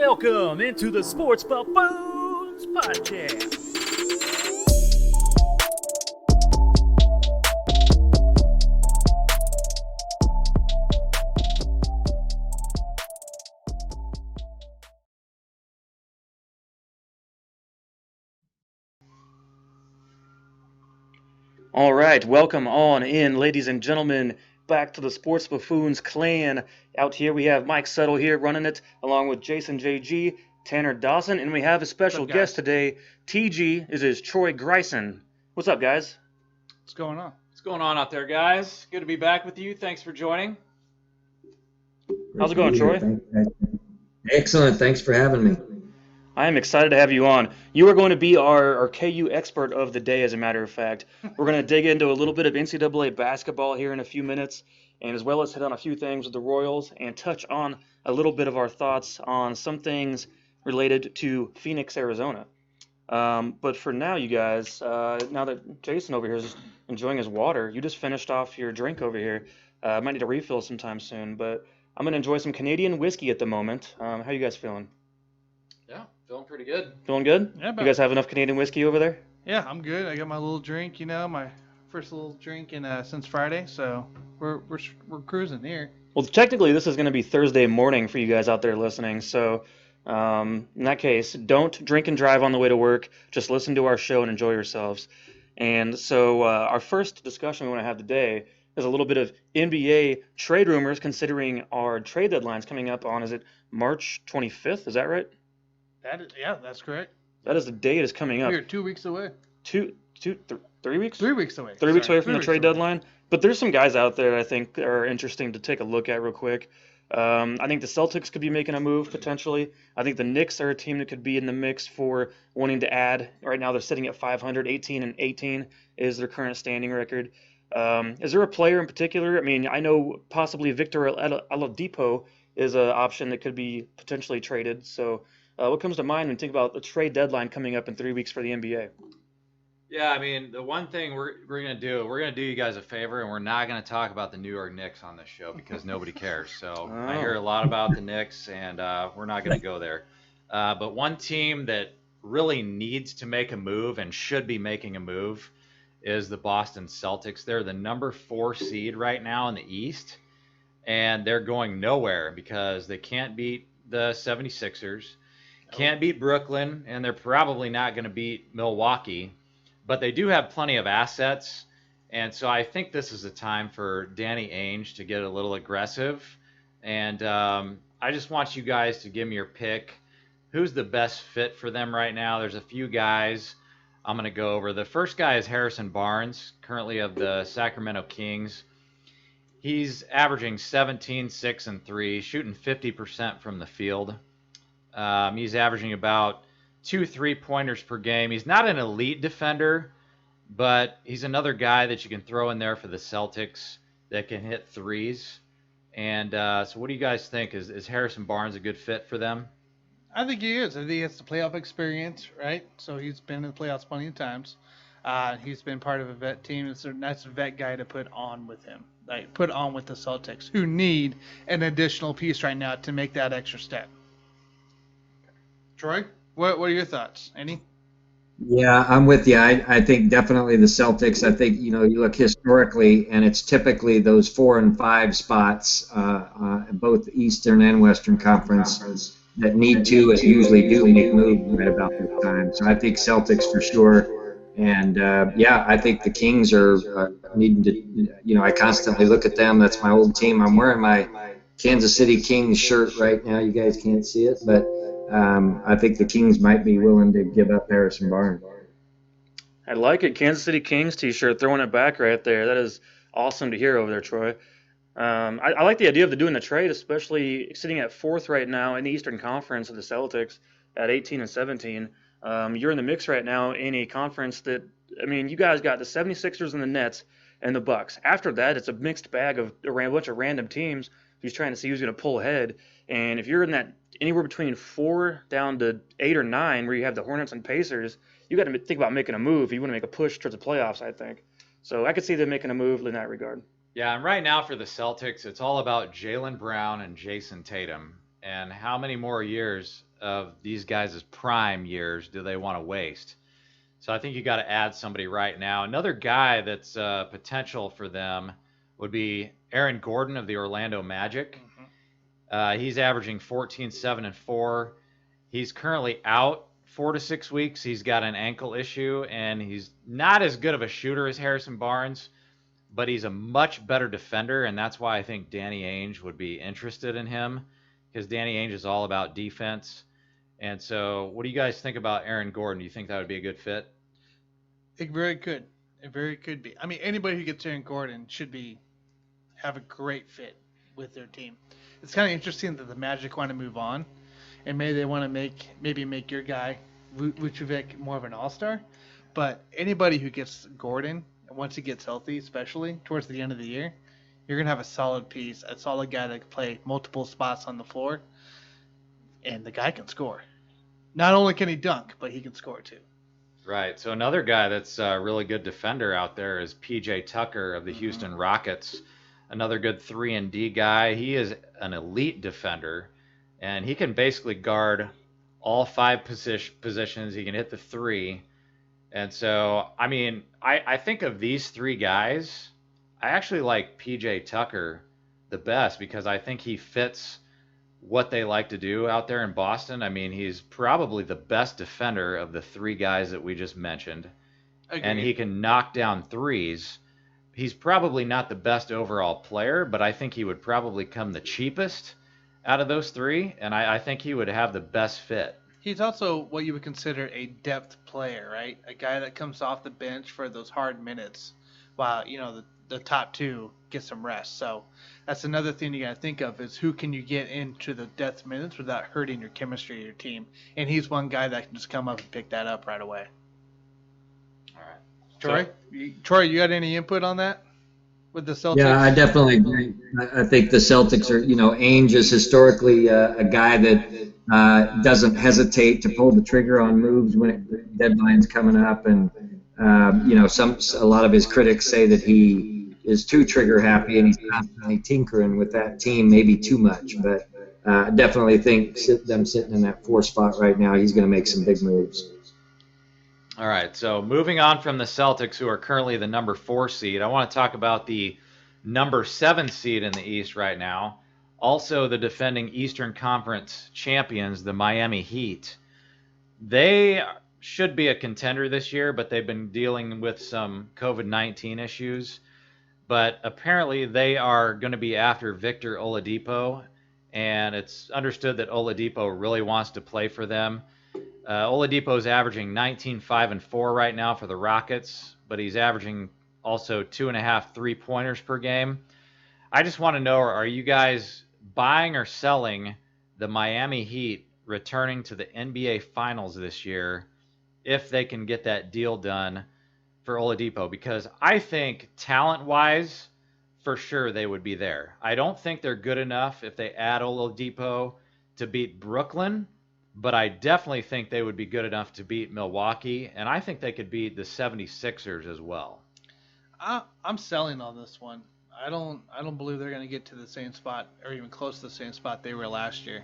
Welcome into the Sports Buffoons podcast. All right, welcome on in, ladies and gentlemen, back to the Sports Buffoons clan. Out here we have Mike Settle here running it, along with Jason JG, Tanner Dawson, and we have a special guest today. TG is Troy Greisen. What's up, guys? What's going on? What's going on out there, guys? Good to be back with you. Thanks for joining. How's it going, Troy? Excellent. Thanks for having me. I am excited to have you on. You are going to be our KU expert of the day, as a matter of fact. We're going to dig into a little bit of NCAA basketball here in a few minutes, and as well as hit on a few things with the Royals and touch on a little bit of our thoughts on some things related to Phoenix, Arizona. But for now, you guys, now that Jason over here is enjoying his water, you just finished off your drink over here. Might need a refill sometime soon, but I'm going to enjoy some Canadian whiskey at the moment. How you guys feeling? Yeah, feeling pretty good. Feeling good? Yeah, You guys have enough Canadian whiskey over there? Yeah, I'm good. I got my little drink, my first little drink since Friday, so we're cruising here. Well, technically, this is going to be Thursday morning for you guys out there listening. So, in that case, don't drink and drive on the way to work. Just listen to our show and enjoy yourselves. And so, our first discussion we want to have today is a little bit of NBA trade rumors, considering our trade deadline's coming up on, is it March 25th? Is that right? That's correct. That is the date is coming up. We're 2 weeks away. 3 weeks? 3 weeks away. 3 weeks away from the 3 trade weeks away. deadline. But there's some guys out there I think are interesting to take a look at real quick. I think the Celtics could be making a move potentially. I think the Knicks are a team that could be in the mix for wanting to add. Right now they're sitting at 500, 18-18 is their current standing record. Is there a player in particular? I mean, I know possibly Victor Oladipo is an option that could be potentially traded. So what comes to mind when you think about the trade deadline coming up in 3 weeks for the NBA? Yeah, I mean, the one thing we're going to do you guys a favor, and we're not going to talk about the New York Knicks on this show because nobody cares. So I hear a lot about the Knicks, and we're not going to go there. But one team that really needs to make a move and should be making a move is the Boston Celtics. They're the number 4 seed right now in the East, and they're going nowhere because they can't beat the 76ers. Can't beat Brooklyn, and they're probably not going to beat Milwaukee. But they do have plenty of assets, and so I think this is a time for Danny Ainge to get a little aggressive. And I just want you guys to give me your pick. Who's the best fit for them right now? There's a few guys I'm going to go over. The first guy is Harrison Barnes, currently of the Sacramento Kings. He's averaging 17, 6, and 3, shooting 50% from the field. He's averaging about 2 3-pointers per game. He's not an elite defender, but he's another guy that you can throw in there for the Celtics that can hit threes. And so what do you guys think? Is Harrison Barnes a good fit for them? I think he is. I think he has the playoff experience, right? So he's been in the playoffs plenty of times. He's been part of a vet team. That's a vet guy to put on with him. Like put on with the Celtics, who need an additional piece right now to make that extra step. Troy, what are your thoughts? Any? Yeah, I'm with you. I think definitely the Celtics. I think, you look historically, and it's typically those 4 and 5 spots, both Eastern and Western Conference, that need to and usually do make moves right about this time. So I think Celtics for sure. And, I think the Kings are needing to, I constantly look at them. That's my old team. I'm wearing my Kansas City Kings shirt right now. You guys can't see it, but I think the Kings might be willing to give up Harrison Barnes. I like it. Kansas City Kings t-shirt, throwing it back right there. That is awesome to hear over there, Troy. I like the idea of doing the trade, especially sitting at 4th right now in the Eastern Conference of the Celtics at 18-17. You're in the mix right now in a conference that, you guys got the 76ers and the Nets and the Bucks. After that, it's a mixed bag of a bunch of random teams who's trying to see who's going to pull ahead. And if you're in that anywhere between 4 down to 8 or 9, where you have the Hornets and Pacers, you got to think about making a move. You want to make a push towards the playoffs, I think. So I could see them making a move in that regard. Yeah, and right now for the Celtics, it's all about Jaylen Brown and Jason Tatum. and how many more years of these guys' prime years do they want to waste? So I think you got to add somebody right now. Another guy that's potential for them would be Aaron Gordon of the Orlando Magic. He's averaging 14, 7, and 4. He's currently out 4 to 6 weeks. He's got an ankle issue, and he's not as good of a shooter as Harrison Barnes, but he's a much better defender, and that's why I think Danny Ainge would be interested in him, because Danny Ainge is all about defense. And so what do you guys think about Aaron Gordon? Do you think that would be a good fit? It very could. It very could be. I mean, anybody who gets Aaron Gordon should have a great fit with their team. It's kind of interesting that the Magic want to move on, and maybe they want to make your guy Vucevic more of an all-star. But anybody who gets Gordon, once he gets healthy, especially towards the end of the year, you're gonna have a solid piece, a solid guy that can play multiple spots on the floor, and the guy can score. Not only can he dunk, but he can score too. Right. So another guy that's a really good defender out there is PJ Tucker of the Houston Rockets. Another good 3-and-D guy. He is an elite defender, and he can basically guard all 5 positions. He can hit the 3. And so, I mean, I think of these 3 guys, I actually like PJ Tucker the best because I think he fits what they like to do out there in Boston. I mean, he's probably the best defender of the 3 guys that we just mentioned. Agreed. And he can knock down threes. He's probably not the best overall player, but I think he would probably come the cheapest out of those 3, and I think he would have the best fit. He's also what you would consider a depth player, right? A guy that comes off the bench for those hard minutes while, the top 2 get some rest. So that's another thing you got to think of is who can you get into the depth minutes without hurting your chemistry of your team. And he's one guy that can just come up and pick that up right away. All right. Troy? Troy, you got any input on that with the Celtics? Yeah, I definitely agree. I think the Celtics are, Ainge is historically a guy that doesn't hesitate to pull the trigger on moves when deadline's coming up. And, a lot of his critics say that he is too trigger happy and he's constantly tinkering with that team, maybe too much. But I definitely think them sitting in that 4 spot right now, he's going to make some big moves. All right, so moving on from the Celtics, who are currently the number 4 seed, I want to talk about the number 7 seed in the East right now. Also, the defending Eastern Conference champions, the Miami Heat. They should be a contender this year, but they've been dealing with some COVID-19 issues. But apparently they are going to be after Victor Oladipo, and it's understood that Oladipo really wants to play for them. Oladipo is averaging 19, 5, and 4 right now for the Rockets, but he's averaging also 2.5 3-pointers per game. I just want to know, are you guys buying or selling the Miami Heat returning to the NBA Finals this year if they can get that deal done for Oladipo? Because I think talent-wise, for sure they would be there. I don't think they're good enough if they add Oladipo to beat Brooklyn, but I definitely think they would be good enough to beat Milwaukee, and I think they could beat the 76ers as well. I'm selling on this one. I don't believe they're going to get to the same spot or even close to the same spot they were last year.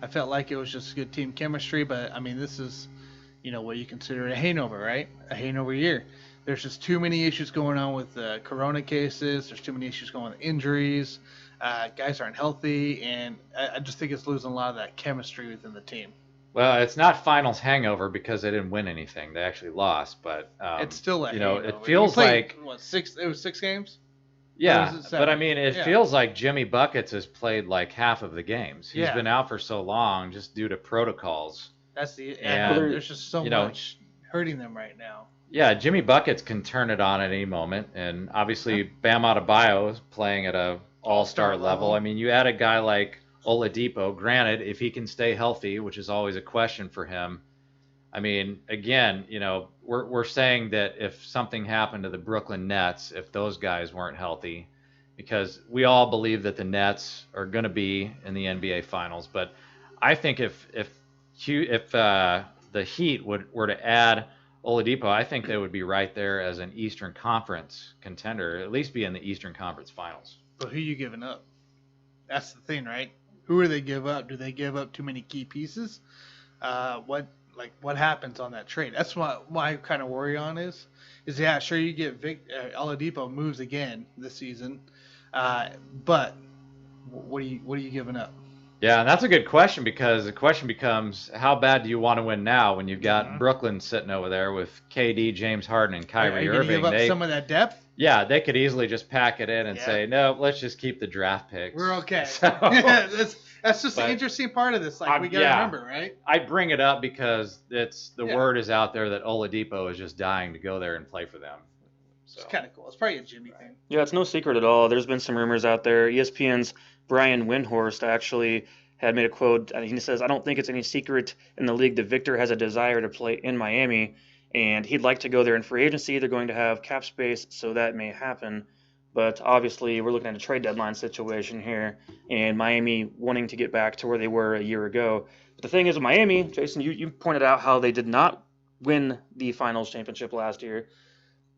I felt like it was just good team chemistry, but I mean, this is, what you consider a hangover, right? A hangover year. There's just too many issues going on with corona cases. There's too many issues going on with injuries. Guys aren't healthy, and I just think it's losing a lot of that chemistry within the team. Well, it's not finals hangover because they didn't win anything. They actually lost, but it's still a hangover. It feels like it was 6 games. Yeah, but I mean, it feels like Jimmy Buckets has played like half of the games. He's been out for so long just due to protocols. That's there's just so much hurting them right now. Yeah, Jimmy Buckets can turn it on at any moment, and obviously Bam Adebayo is playing at a all-star level. I mean, you add a guy like Oladipo, granted, if he can stay healthy, which is always a question for him. I mean, again, we're saying that if something happened to the Brooklyn Nets, if those guys weren't healthy, because we all believe that the Nets are going to be in the NBA Finals, but I think if the Heat were to add Oladipo, I think they would be right there as an Eastern Conference contender, at least be in the Eastern Conference Finals. But who are you giving up? That's the thing, right? Who do they give up? Do they give up too many key pieces? What happens on that trade? That's what my kind of worry on is yeah, sure you get Oladipo moves again this season, but what are you giving up? Yeah, and that's a good question because the question becomes, how bad do you want to win now when you've got Brooklyn sitting over there with KD, James Harden, and Kyrie Are you Irving? Give up some of that depth? Yeah, they could easily just pack it in and say, no, let's just keep the draft picks. We're okay. So, that's just the interesting part of this. We got to remember, right? I bring it up because word is out there that Oladipo is just dying to go there and play for them. So. It's kind of cool. It's probably a Jimmy thing. Yeah, it's no secret at all. There's been some rumors out there. ESPN's Brian Windhorst actually had made a quote. He says, "I don't think it's any secret in the league that Victor has a desire to play in Miami, and he'd like to go there in free agency. They're going to have cap space, so that may happen. But obviously, we're looking at a trade deadline situation here, and Miami wanting to get back to where they were a year ago. But the thing is, with Miami, Jason, you pointed out how they did not win the Finals championship last year.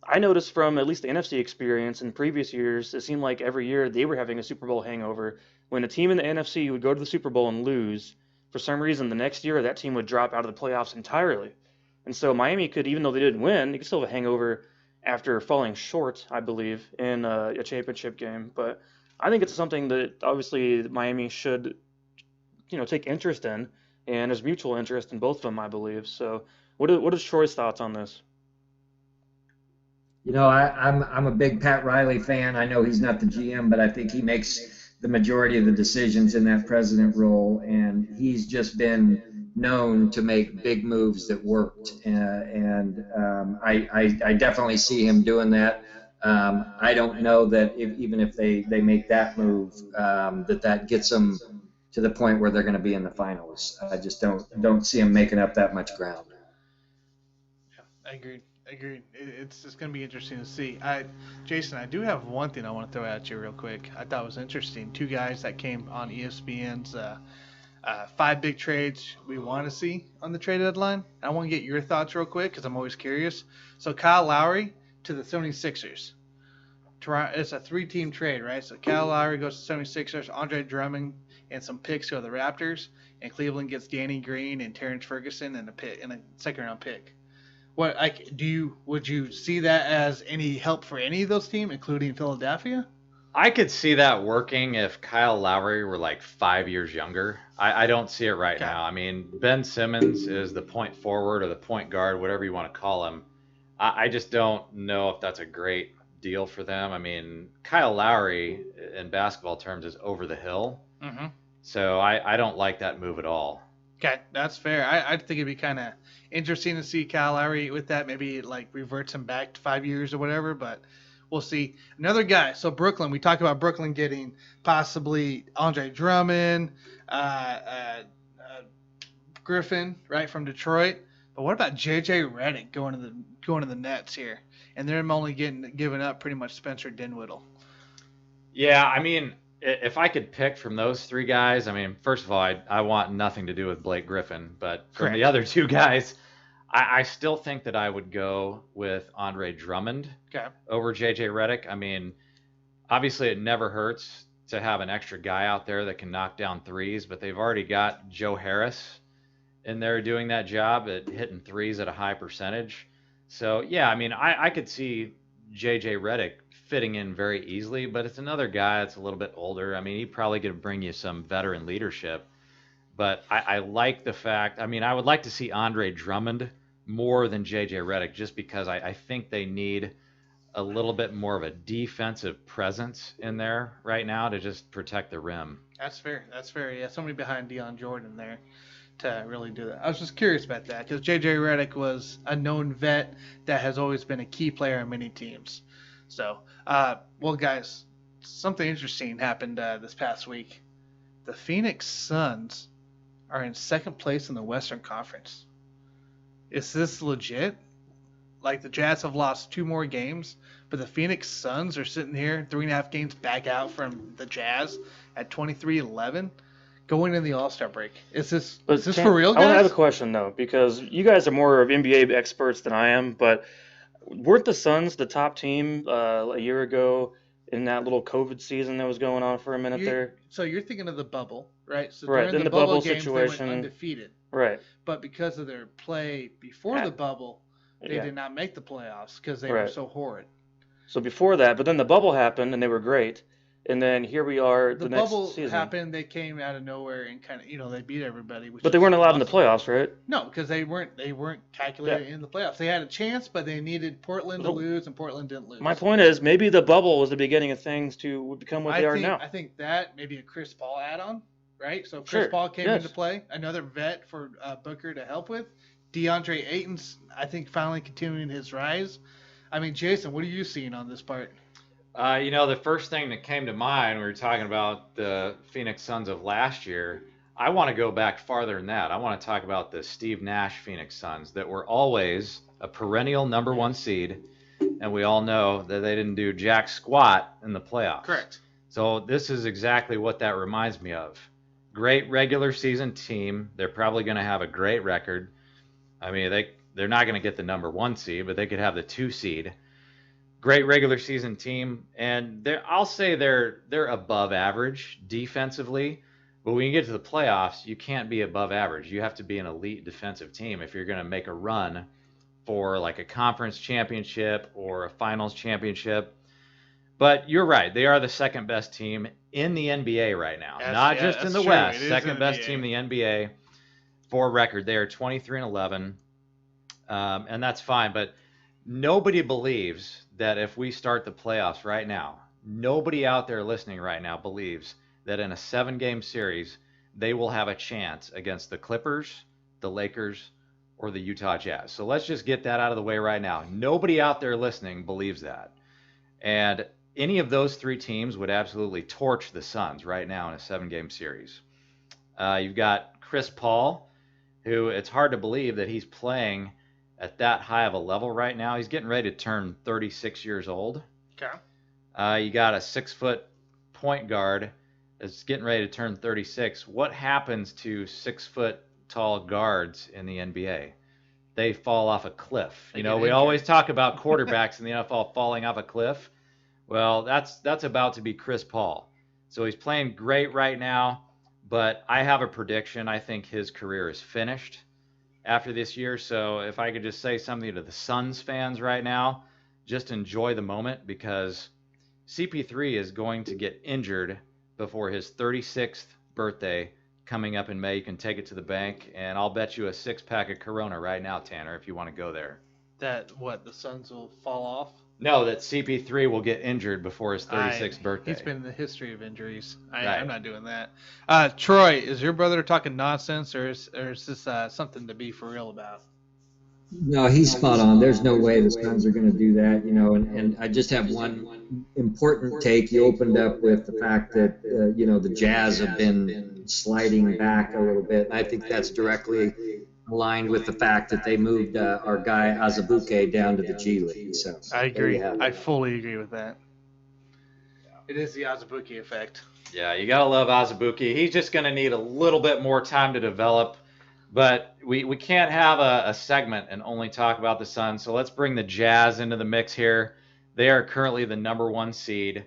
I noticed from at least the NFC experience in previous years, it seemed like every year they were having a Super Bowl hangover. When a team in the NFC would go to the Super Bowl and lose, for some reason the next year that team would drop out of the playoffs entirely. And so Miami could, even though they didn't win, they could still have a hangover after falling short, I believe, in a championship game. But I think it's something that obviously Miami should, take interest in, and there's mutual interest in both of them, I believe. So what is Troy's thoughts on this? I'm a big Pat Riley fan. I know he's not the GM, but I think he makes the majority of the decisions in that president role, and he's just been known to make big moves that worked. I definitely see him doing that. I don't know that even if they make that move, that gets them to the point where they're going to be in the finals. I just don't see him making up that much ground. Yeah, I agree. It's just going to be interesting to see. Jason, I do have one thing I want to throw at you real quick. I thought it was interesting. Two guys that came on ESPN's 5 big trades we want to see on the trade deadline. I want to get your thoughts real quick because I'm always curious. So Kyle Lowry to the 76ers. It's a 3-team trade, right? So Kyle Lowry goes to 76ers, Andre Drummond and some picks go to the Raptors, and Cleveland gets Danny Green and Terrence Ferguson and a second-round pick. Would you see that as any help for any of those teams, including Philadelphia? I could see that working if Kyle Lowry were like 5 years younger. I don't see it right now. I mean, Ben Simmons is the point forward or the point guard, whatever you want to call him. I just don't know if that's a great deal for them. I mean, Kyle Lowry, in basketball terms, is over the hill. Mm-hmm. So I don't like that move at all. Okay, that's fair. I think it'd be kind of interesting to see Kyle Lowry with that. Maybe it reverts him back to 5 years or whatever, but we'll see. Another guy. So Brooklyn, we talked about Brooklyn getting possibly Andre Drummond, Griffin, right, from Detroit. But what about J.J. Redick going to the Nets here? And they're only giving up pretty much Spencer Dinwiddie. Yeah, I mean, if I could pick from those 3 guys, I mean, first of all, I want nothing to do with Blake Griffin. But from the other 2 guys, I still think that I would go with Andre Drummond over J.J. Redick. I mean, obviously it never hurts to have an extra guy out there that can knock down threes, but they've already got Joe Harris in there doing that job at hitting threes at a high percentage. So, yeah, I mean, I could see J.J. Redick fitting in very easily, but it's another guy that's a little bit older. I mean, he probably could bring you some veteran leadership. But I like the fact, I mean, I would like to see Andre Drummond more than J.J. Redick just because I think they need a little bit more of a defensive presence in there right now to just protect the rim. That's fair. Yeah, somebody behind Deion Jordan there to really do that. I was just curious about that because J.J. Redick was a known vet that has always been a key player in many teams. So, well, guys, something interesting happened this past week. The Phoenix Suns are in second place in the Western Conference. Is this legit? Like, the Jazz have lost 2 more games, but the Phoenix Suns are sitting here 3.5 games back out from the Jazz at 23-11 going into the All-Star break. Is this for real, guys? I want to have a question, though, because you guys are more of NBA experts than I am, but weren't the Suns the top team a year ago in that little COVID season that was going on for a minute there. So you're thinking of the bubble, right? So Right, during then the the bubble bubble games, they went situation. undefeated. Right. But because of their play before Yeah. the bubble, they Yeah. did not make the playoffs because they Right. were so horrid. So before that, but then the bubble happened and they were great. And then here we are The next bubble season. happened. They came out of nowhere and kind of, they beat everybody. But they weren't allowed in the playoffs, right? No, because they weren't calculated in the playoffs. They had a chance, but they needed Portland to lose, and Portland didn't lose. My point is, maybe the bubble was the beginning of things to become what they are now. I think that maybe a Chris Paul add-on, right? So Chris Paul came into play, another vet for Booker to help with. DeAndre Ayton's, I think, finally continuing his rise. I mean, Jason, what are you seeing on this part? The first thing that came to mind when we were talking about the Phoenix Suns of last year, I want to go back farther than that. I want to talk about the Steve Nash Phoenix Suns that were always a perennial number one seed, and we all know that they didn't do jack squat in the playoffs. Correct. So this is exactly what that reminds me of. Great regular season team. They're probably going to have a great record. I mean, they're not going to get the number one seed, but they could have the 2 seed. Great regular season team, and I'll say they're above average defensively. But when you get to the playoffs, you can't be above average. You have to be an elite defensive team if you're going to make a run for like a conference championship or a finals championship. But you're right. They are the second best team in the NBA right now. Not just in the West. Second best team in the NBA for record. They are 23-11. And that's fine. But nobody believes that if we start the playoffs right now, nobody out there listening right now believes that in a 7-game series, they will have a chance against the Clippers, the Lakers, or the Utah Jazz. So let's just get that out of the way right now. Nobody out there listening believes that. And any of those 3 teams would absolutely torch the Suns right now in a 7-game series. You've got Chris Paul, who it's hard to believe that he's playing at that high of a level right now. He's getting ready to turn 36 years old. Okay. You got a 6-foot point guard that's getting ready to turn 36. What happens to 6-foot tall guards in the NBA? They fall off a cliff. We always talk about quarterbacks in the NFL falling off a cliff. Well, that's about to be Chris Paul. So he's playing great right now, but I have a prediction. I think his career is finished after this year. So if I could just say something to the Suns fans right now, just enjoy the moment, because CP3 is going to get injured before his 36th birthday coming up in May. You can take it to the bank, and I'll bet you a 6-pack of Corona right now, Tanner, if you want to go there. That the Suns will fall off? No, that CP3 will get injured before his 36th birthday. He's been in the history of injuries. Right. I'm not doing that. Troy, is your brother talking nonsense, or is this something to be for real about? No, he's spot on. There's no way the Suns are going to do that, and I just have one important take. You opened up with the fact that, the Jazz have been sliding back a little bit, and I think that's directly aligned with the fact that they moved our guy Azubuike down to the G League. So I agree. I fully agree with that. It is the Azubuike effect. Yeah, you got to love Azubuike. He's just going to need a little bit more time to develop. But we can't have a segment and only talk about the Suns. So let's bring the Jazz into the mix here. They are currently the number 1 seed,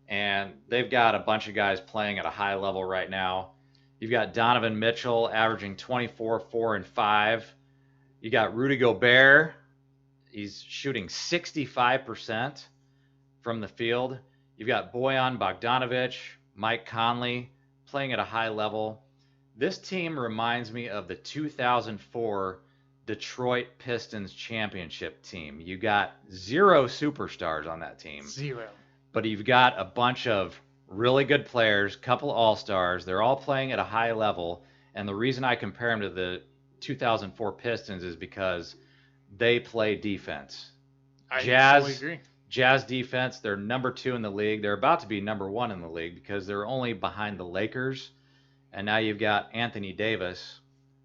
and they've got a bunch of guys playing at a high level right now. You've got Donovan Mitchell averaging 24, 4, and 5. You got Rudy Gobert. He's shooting 65% from the field. You've got Bojan Bogdanovic, Mike Conley playing at a high level. This team reminds me of the 2004 Detroit Pistons championship team. You got 0 superstars on that team. 0. But you've got a bunch of really good players, couple all-stars. They're all playing at a high level. And the reason I compare them to the 2004 Pistons is because they play defense. I totally agree. Jazz defense, they're number 2 in the league. They're about to be number 1 in the league because they're only behind the Lakers. And now you've got Anthony Davis,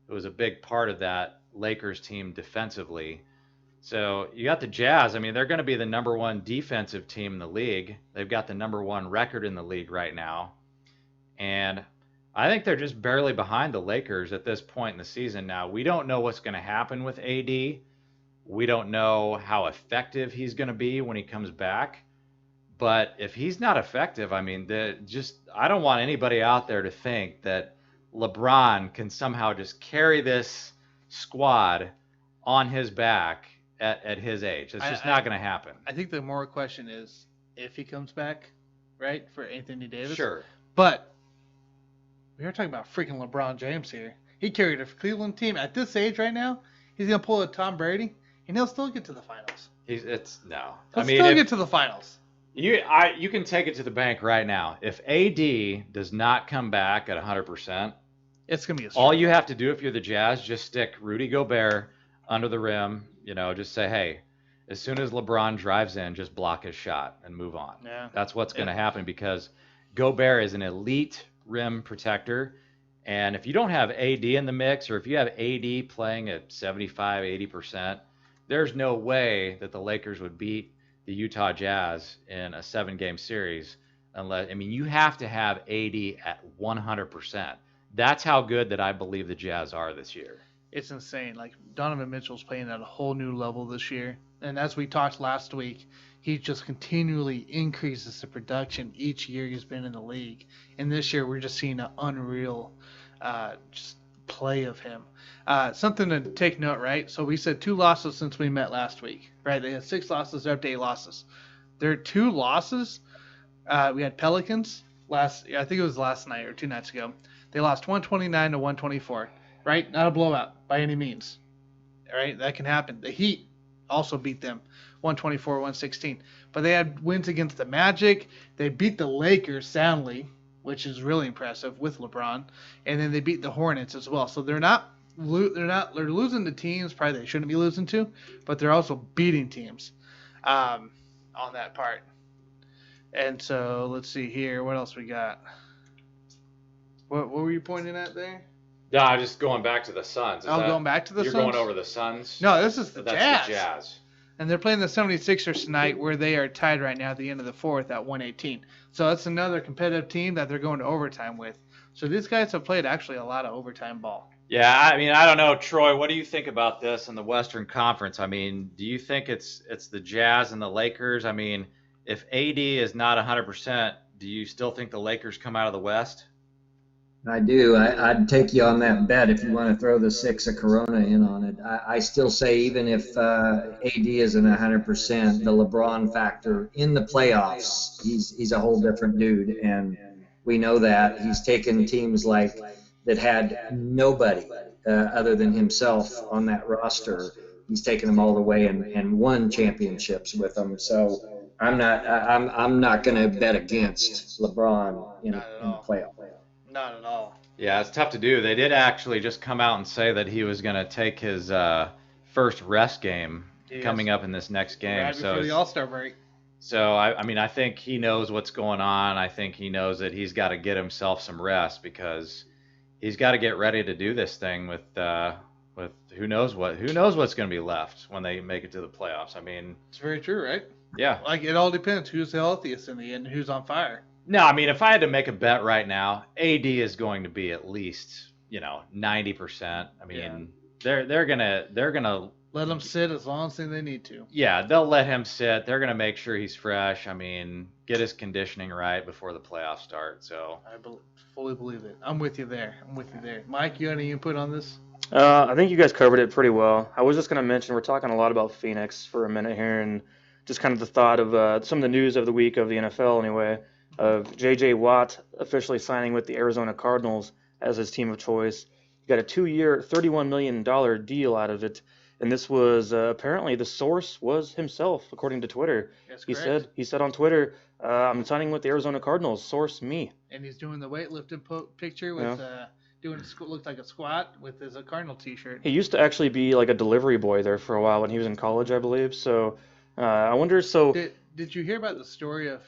who was a big part of that Lakers team defensively. So you got the Jazz. I mean, they're going to be the number 1 defensive team in the league. They've got the number 1 record in the league right now. And I think they're just barely behind the Lakers at this point in the season now. We don't know what's going to happen with AD. We don't know how effective he's going to be when he comes back. But if he's not effective, I mean, I don't want anybody out there to think that LeBron can somehow just carry this squad on his back at his age. It's just not going to happen. I think the more question is if he comes back, right, for Anthony Davis. Sure. But we are talking about freaking LeBron James here. He carried a Cleveland team at this age right now. He's going to pull a Tom Brady, and he'll still get to the finals. He'll still get to the finals. You can take it to the bank right now. If AD does not come back at 100%, it's going to be all you have to do if you're the Jazz, just stick Rudy Gobert under the rim. Just say, hey, as soon as LeBron drives in, just block his shot and move on. Yeah. That's what's going to happen because Gobert is an elite rim protector. And if you don't have AD in the mix, or if you have AD playing at 75, 80%, there's no way that the Lakers would beat the Utah Jazz in a 7-game series you have to have AD at 100%. That's how good that I believe the Jazz are this year. It's insane. Like, Donovan Mitchell's playing at a whole new level this year. And as we talked last week, he just continually increases the production each year he's been in the league. And this year we're just seeing an unreal just play of him. Something to take note, right? So we said 2 losses since we met last week, right? They had 6 losses. They're up to 8 losses. Their 2 losses, we had Pelicans I think it was last night or 2 nights ago. They lost 129 to 124, right? Not a blowout by any means, right? That can happen. The Heat also beat them 124, 116. But they had wins against the Magic. They beat the Lakers soundly, which is really impressive with LeBron. And then they beat the Hornets as well. So they're losing to teams probably they shouldn't be losing to, but they're also beating teams on that part. And so let's see here. What else we got? What were you pointing at there? No, I'm just going back to the Suns. Going back to the Suns? You're going over the Suns? No, this is the Jazz. That's the Jazz. And they're playing the 76ers tonight, where they are tied right now at the end of the 4th at 118. So that's another competitive team that they're going to overtime with. So these guys have played actually a lot of overtime ball. Yeah, I don't know, Troy. What do you think about this in the Western Conference? Do you think it's the Jazz and the Lakers? If AD is not 100%, do you still think the Lakers come out of the West? I do. I'd take you on that bet if you want to throw the 6 of Corona in on it. I still say even if AD isn't 100%, the LeBron factor in the playoffs, he's a whole different dude, and we know that. He's taken teams that had nobody other than himself on that roster. He's taken them all the way and won championships with them. So I'm not going to bet against LeBron in the playoffs. Not at all. Yeah, it's tough to do. They did actually just come out and say that he was going to take his first rest game coming up in this next game. Right before the All-Star break. So, I think he knows what's going on. I think he knows that he's got to get himself some rest because he's got to get ready to do this thing with who knows what's going to be left when they make it to the playoffs. It's very true, right? Yeah. It all depends who's the healthiest in the end, who's on fire. No, if I had to make a bet right now, AD is going to be at least 90%. They're gonna let him sit as long as they need to. Yeah, they'll let him sit. They're gonna make sure he's fresh. Get his conditioning right before the playoffs start. So I fully believe it. I'm with you there. Mike, you have any input on this? I think you guys covered it pretty well. I was just going to mention we're talking a lot about Phoenix for a minute here, and just kind of the thought of some of the news of the week of the NFL anyway. Of J.J. Watt officially signing with the Arizona Cardinals as his team of choice. He got a 2-year, $31 million deal out of it, and this was apparently the source was himself, according to Twitter. That's correct. He said on Twitter, "I'm signing with the Arizona Cardinals. Source me." And he's doing the weightlifting picture with looked like a squat with his Cardinal T-shirt. He used to actually be like a delivery boy there for a while when he was in college, I believe. So I wonder. So did you hear about the story of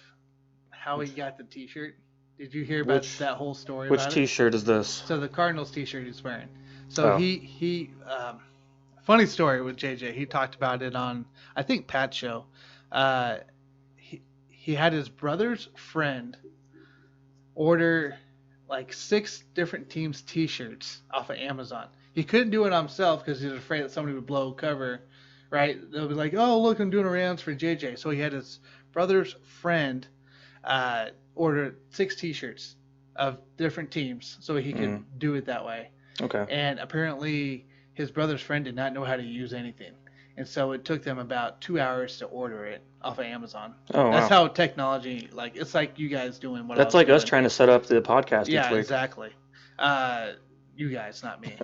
how he got the T-shirt? Did you hear about that whole story? Which T-shirt is this? So the Cardinals T-shirt he's wearing. So he funny story with JJ. He talked about it on I think Pat's show. He had his brother's friend order like 6 different teams T-shirts off of Amazon. He couldn't do it himself because he was afraid that somebody would blow cover. Right? They'll be like, "Oh, look, I'm doing a Rams for JJ." So he had his brother's friend ordered 6 T-shirts of different teams so he could do it that way. Okay. And apparently his brother's friend did not know how to use anything. And so it took them about 2 hours to order it off of Amazon. Oh, That's wow. how technology, like, it's like you guys doing what I That's was like us doing. trying to set up the podcast Yeah, each week. exactly. You guys, not me.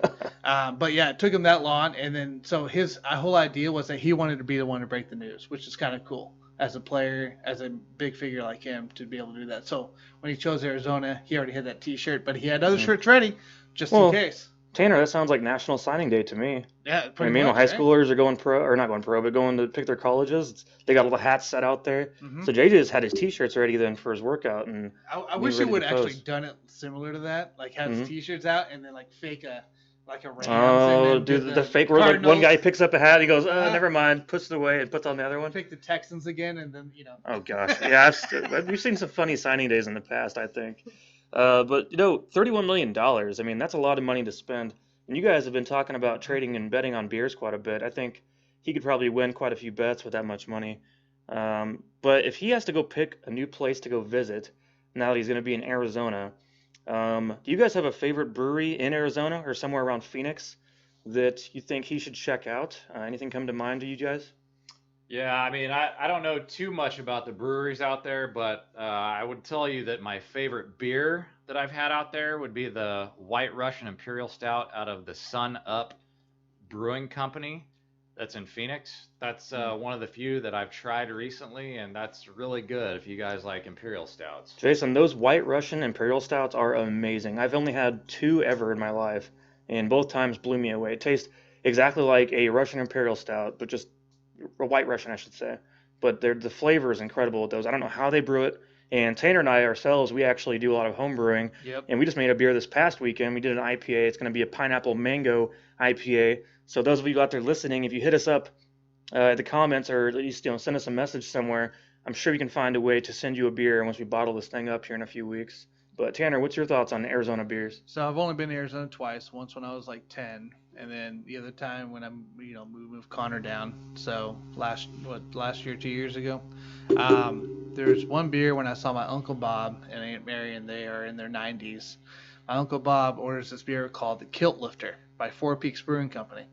But yeah, it took him that long. And then, so his whole idea was that he wanted to be the one to break the news, which is kind of cool as a player, as a big figure like him, to be able to do that. So when he chose Arizona, he already had that T-shirt, but he had other shirts ready just in case. Tanner, that sounds like National Signing Day to me. Yeah, I pretty mean, much, high right? schoolers are going pro, or not going pro, but going to pick their colleges. They got all the hats set out there. Mhm. So JJ just had his T-shirts ready then for his workout, and I be wish he ready would to have actually post. done it similar to that, like have his T-shirts out and then like fake a Rams. Oh, and then dude, do the fake where like one Cardinals, guy picks up a hat, he goes, Uh-huh. never mind, puts it away and puts on the other one. pick the Texans again, and then Oh gosh, yeah, we've seen some funny signing days in the past, I think. But $31 million. I mean, that's a lot of money to spend. And you guys have been talking about trading and betting on beers quite a bit. I think he could probably win quite a few bets with that much money. But if he has to go pick a new place to go visit, now that he's going to be in Arizona, do you guys have a favorite brewery in Arizona or somewhere around Phoenix that you think he should check out? Anything come to mind to you guys? Yeah, I mean, I don't know too much about the breweries out there, but I would tell you that my favorite beer that I've had out there would be the White Russian Imperial Stout out of the Sun Up Brewing Company that's in Phoenix. That's one of the few that I've tried recently, and that's really good if you guys like Imperial Stouts. Jason, those White Russian Imperial Stouts are amazing. I've only had 2 ever in my life, and both times blew me away. It tastes exactly like a Russian Imperial Stout, but just a White Russian, I should say. But the flavor is incredible with those. I don't know how they brew it. And Tanner and I ourselves, we actually do a lot of home brewing. Yep. And we just made a beer this past weekend. We did an IPA. It's going to be a pineapple mango IPA. So those of you out there listening, if you hit us up in the comments or at least send us a message somewhere, I'm sure we can find a way to send you a beer once we bottle this thing up here in a few weeks. But Tanner, what's your thoughts on Arizona beers? So I've only been to Arizona twice. Once when I was like 10, and then the other time when we moved Connor down. So last year, 2 years ago. There's one beer when I saw my Uncle Bob and Aunt Mary, and they are in their 90s. My Uncle Bob orders this beer called the Kilt Lifter by Four Peaks Brewing Company.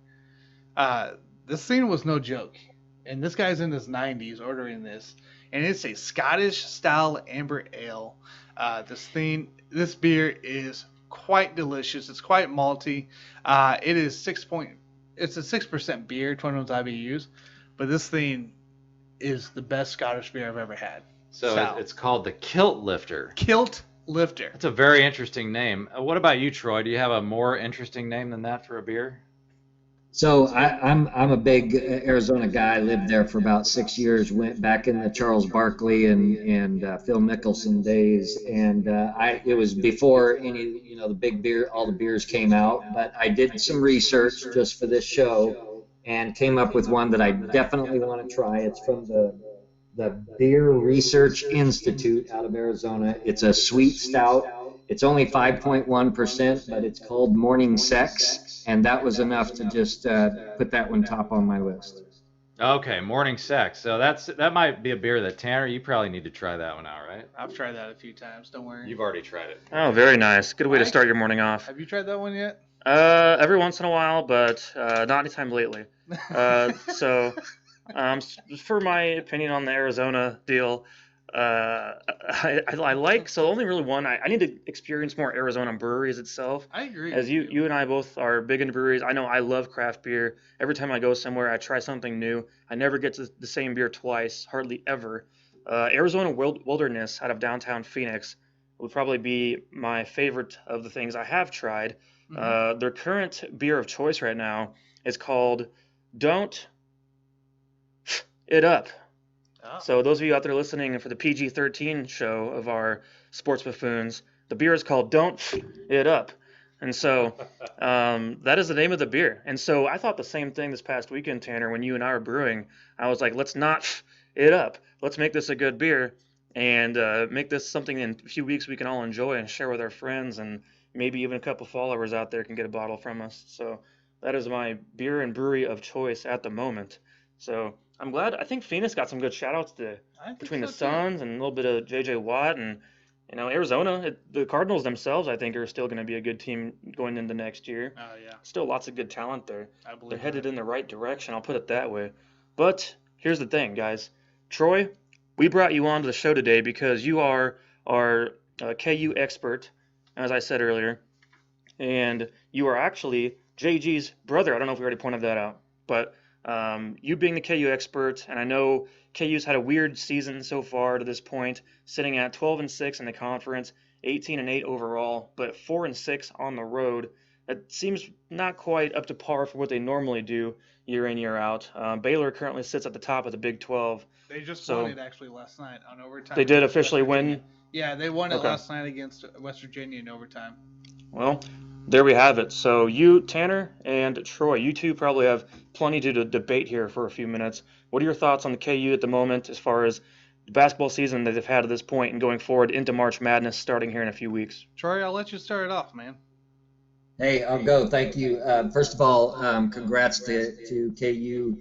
This thing was no joke, and this guy's in his 90s ordering this, and it's a Scottish style amber ale. This beer is quite delicious. It's quite malty. It is it's a 6% beer, 21 IBUs, but this thing is the best Scottish beer I've ever had. So it's called the Kilt Lifter. Kilt Lifter. That's a very interesting name. What about you, Troy? Do you have a more interesting name than that for a beer? So I'm a big Arizona guy. Lived there for about 6 years. Went back in the Charles Barkley and Phil Mickelson days, and it was before any the big beer, all the beers came out. But I did some research just for this show, and came up with one that I definitely want to try. It's from the Beer Research Institute out of Arizona. It's a sweet stout. It's only 5.1%, but it's called Morning Sex, and that was enough to just put that one top on my list. Okay, Morning Sex. So that might be a beer that Tanner, you probably need to try that one out, right? I've tried that a few times. Don't worry. You've already tried it. Oh, very nice. Good way to Mike? start your morning off. Have you tried that one yet? Every once in a while, but not anytime lately. So, for my opinion on the Arizona deal, I like, so only really one. I need to experience more Arizona breweries itself. I agree. As you and I both are big into breweries, I know I love craft beer. Every time I go somewhere, I try something new. I never get to the same beer twice, hardly ever. Arizona Wilderness out of downtown Phoenix would probably be my favorite of the things I have tried. Mhm. Their current beer of choice right now is called Don't It Up. Oh. So those of you out there listening for the PG-13 show of our Sports Buffoons, the beer is called Don't It Up. And so that is the name of the beer. And so I thought the same thing this past weekend, Tanner, when you and I were brewing. I was like, let's not it up. Let's make this a good beer and make this something in a few weeks we can all enjoy and share with our friends, and maybe even a couple followers out there can get a bottle from us. So that is my beer and brewery of choice at the moment. So I'm glad. I think Phoenix got some good shout outs today I think between so the too. Suns and a little bit of J.J. Watt and Arizona. The Cardinals themselves, I think, are still going to be a good team going into next year. Oh yeah, Still lots of good talent there. I They're believe headed that. in the right direction. I'll put it that way. But here's the thing, guys. Troy, we brought you on to the show today because you are our KU expert, as I said earlier, and you are actually JG's brother. I don't know if we already pointed that out, but you being the KU expert, and I know KU's had a weird season so far to this point, sitting at 12-6 in the conference, 18-8 overall, but 4-6 on the road. That seems not quite up to par for what they normally do year in, year out. Baylor currently sits at the top of the Big 12. They just So won it actually last night on overtime. they did against West officially Virginia. win. Yeah, they won it Okay. last night against West Virginia in overtime. Well, there we have it. So you, Tanner, and Troy, you two probably have plenty to debate here for a few minutes. What are your thoughts on the KU at the moment as far as the basketball season that they've had at this point and going forward into March Madness starting here in a few weeks? Troy, I'll let you start it off, man. Hey, I'll go. Thank you. First of all, congrats to KU.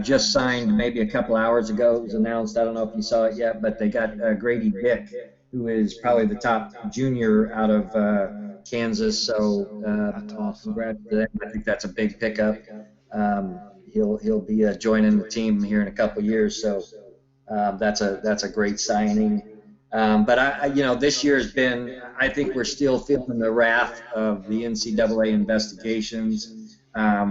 Just signed maybe a couple hours ago. It was announced. I don't know if you saw it yet, but they got Grady Dick, who is probably the top junior out of Kansas. So That's awesome. congrats to them. I think that's a big pickup. He'll be joining the team here in a couple years. So that's a great signing. But this year has been. I think we're still feeling the wrath of the NCAA investigations,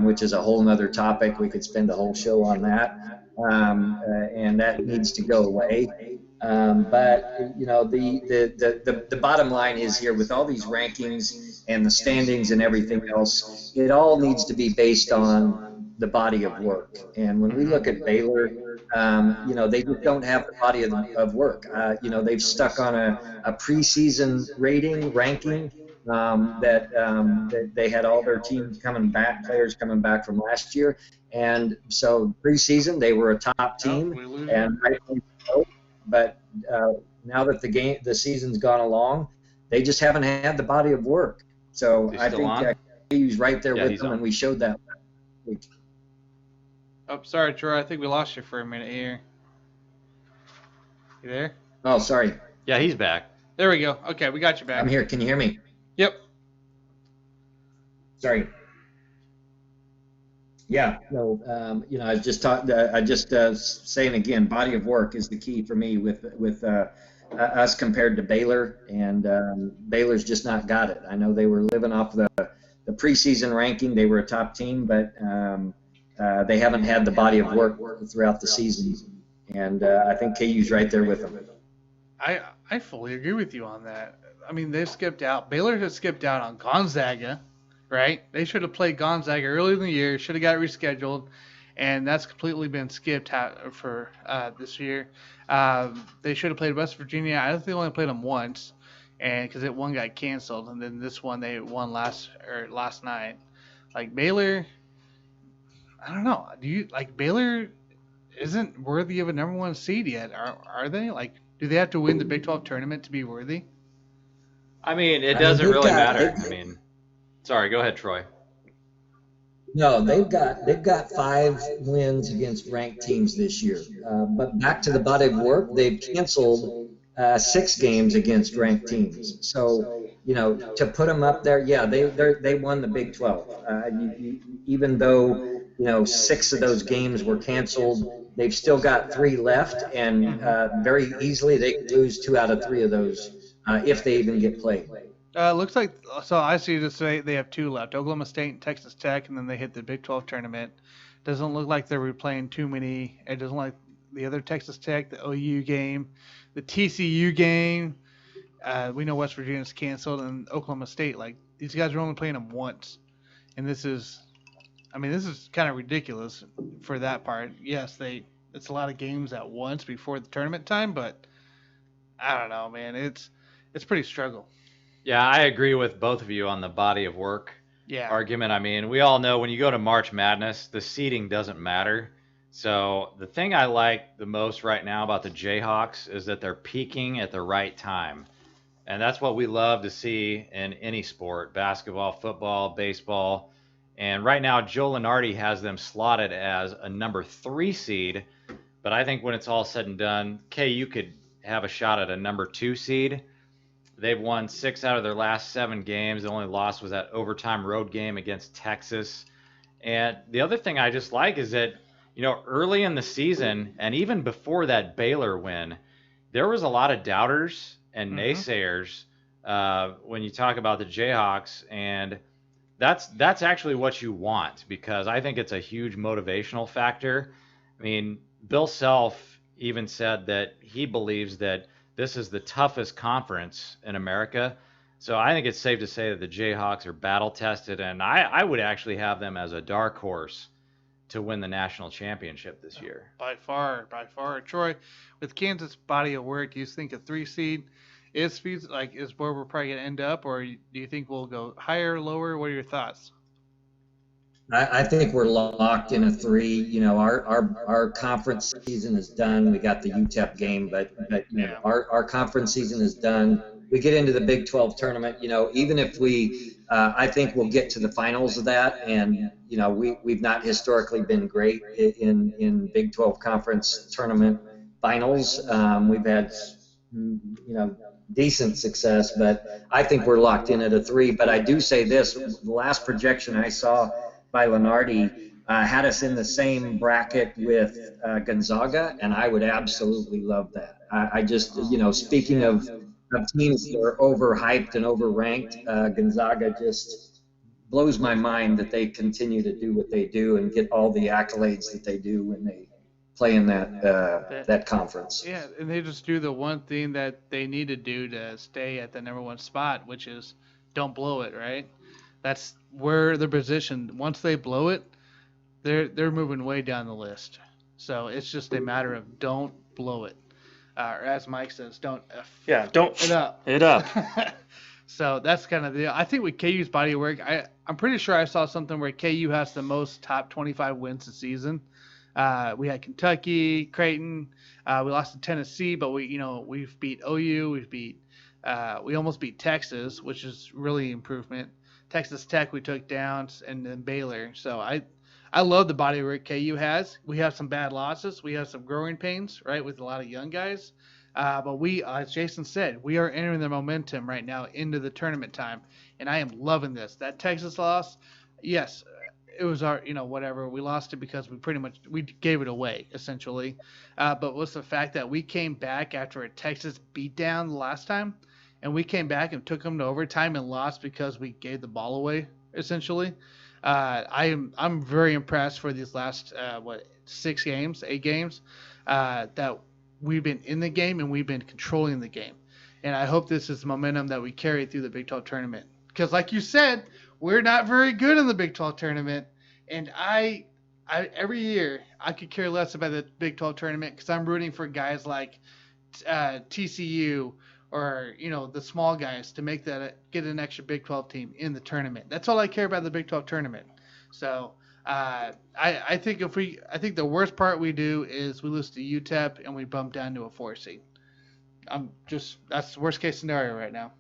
which is a whole other topic. We could spend a whole show on that, and that needs to go away. But the bottom line is here with all these rankings and the standings and everything else, it all needs to be based on the body of work. And when we look at Baylor, they just don't have the body of work. They've stuck on a preseason ranking that they had all their teams coming back, players coming back from last year. And so preseason, they were a top team. We lose And rightfully so. But now that the season's gone along, they just haven't had the body of work. So He's I still think on? he's right there Yeah, with he's them, on. and we showed that last week. Oh, sorry, Troy. I think we lost you for a minute here. You there? Oh, sorry. Yeah, he's back. There we go. Okay, we got you back. I'm here. Can you hear me? Yep. Sorry. Yeah. So, I just saying again, body of work is the key for me with us compared to Baylor, and Baylor's just not got it. I know they were living off the preseason ranking; they were a top team, but they haven't had the body of work throughout the season, and I think KU's right there with them. I fully agree with you on that. I mean, they've skipped out. Baylor has skipped out on Gonzaga, right? They should have played Gonzaga earlier in the year, should have got it rescheduled, and that's completely been skipped for this year. They should have played West Virginia. I think they only played them once, and because that one got canceled, and then this one they won last night. Like Baylor, I don't know. Do you like Baylor? Isn't worthy of a number one seed yet? Are they? Like, do they have to win the Big 12 tournament to be worthy? I mean, it I mean, doesn't they've really got- matter. they've- I mean, sorry, go ahead, Troy. No, they've got 5 wins against ranked teams this year. But back to the body of work, they've canceled 6 games against ranked teams. So to put them up there, yeah, they won the Big 12. Even though 6 of those games were canceled, they've still got 3 left, and very easily they could lose 2 out of 3 of those if they even get played. Looks like so. I see to say they have 2 left: Oklahoma State and Texas Tech, and then they hit the Big 12 tournament. Doesn't look like they're replaying too many. It doesn't like the other Texas Tech, the OU game, the TCU game. We know West Virginia's canceled, and Oklahoma State. Like these guys are only playing them once, and this is kind of ridiculous for that part. Yes, it's a lot of games at once before the tournament time, but I don't know, man. It's pretty struggle. Yeah, I agree with both of you on the body of work Yeah. argument. I mean, we all know when you go to March Madness, the seeding doesn't matter. So the thing I like the most right now about the Jayhawks is that they're peaking at the right time. And that's what we love to see in any sport, basketball, football, baseball. And right now, Joe Lunardi has them slotted as a number 3 seed. But I think when it's all said and done, KU could have a shot at a number 2 seed. They've won 6 out of their last 7 games. The only loss was that overtime road game against Texas. And the other thing I just like is that, early in the season and even before that Baylor win, there was a lot of doubters and naysayers when you talk about the Jayhawks, and that's actually what you want, because I think it's a huge motivational factor. I mean, Bill Self even said that he believes that this is the toughest conference in America. So I think it's safe to say that the Jayhawks are battle tested, and I would actually have them as a dark horse to win the national championship this year. By far. Troy, with Kansas' body of work, do you think a 3 seed is where we're probably going to end up, or do you think we'll go higher, lower? What are your thoughts? I think we're locked in a 3. Our conference season is done. We got the UTEP game, but our conference season is done. We get into the Big 12 tournament. Even if I think we'll get to the finals of that, and we've not historically been great in Big 12 conference tournament finals. We've had decent success, but I think we're locked in at a 3. But I do say this: the last projection I saw by Lunardi had us in the same bracket with Gonzaga, and I would absolutely love that. I just, speaking of teams that are overhyped and overranked, Gonzaga just blows my mind that they continue to do what they do and get all the accolades that they do when they play in that conference. Yeah, and they just do the one thing that they need to do to stay at the number 1 spot, which is don't blow it, right? That's where they're positioned. Once they blow it, they're moving way down the list. So it's just a matter of don't blow it. Or as Mike says, don't don't it up. So that's kind of I think with KU's body of work, I'm pretty sure I saw something where KU has the most top 25 wins this season. We had Kentucky, Creighton. We lost to Tennessee, but we've beat OU. We almost beat Texas, which is really improvement. Texas Tech we took down, and then Baylor. So I love the body of work KU has. We have some bad losses. We have some growing pains, right, with a lot of young guys. But we, as Jason said, we are entering the momentum right now into the tournament time, and I am loving this. That Texas loss, yes, it was our, whatever. We lost it because we gave it away, essentially. But what's the fact that we came back after a Texas beatdown the last time, and we came back and took them to overtime and lost because we gave the ball away, essentially. I'm very impressed for these last 8 games that we've been in the game and we've been controlling the game, and I hope this is momentum that we carry through the Big 12 tournament. Because, like you said, we're not very good in the Big 12 tournament, and I every year I could care less about the Big 12 tournament because I'm rooting for guys like TCU. Or, the small guys to get an extra Big 12 team in the tournament. That's all I care about the Big 12 tournament. So I think the worst part we do is we lose to UTEP and we bump down to a 4 seed. That's the worst case scenario right now.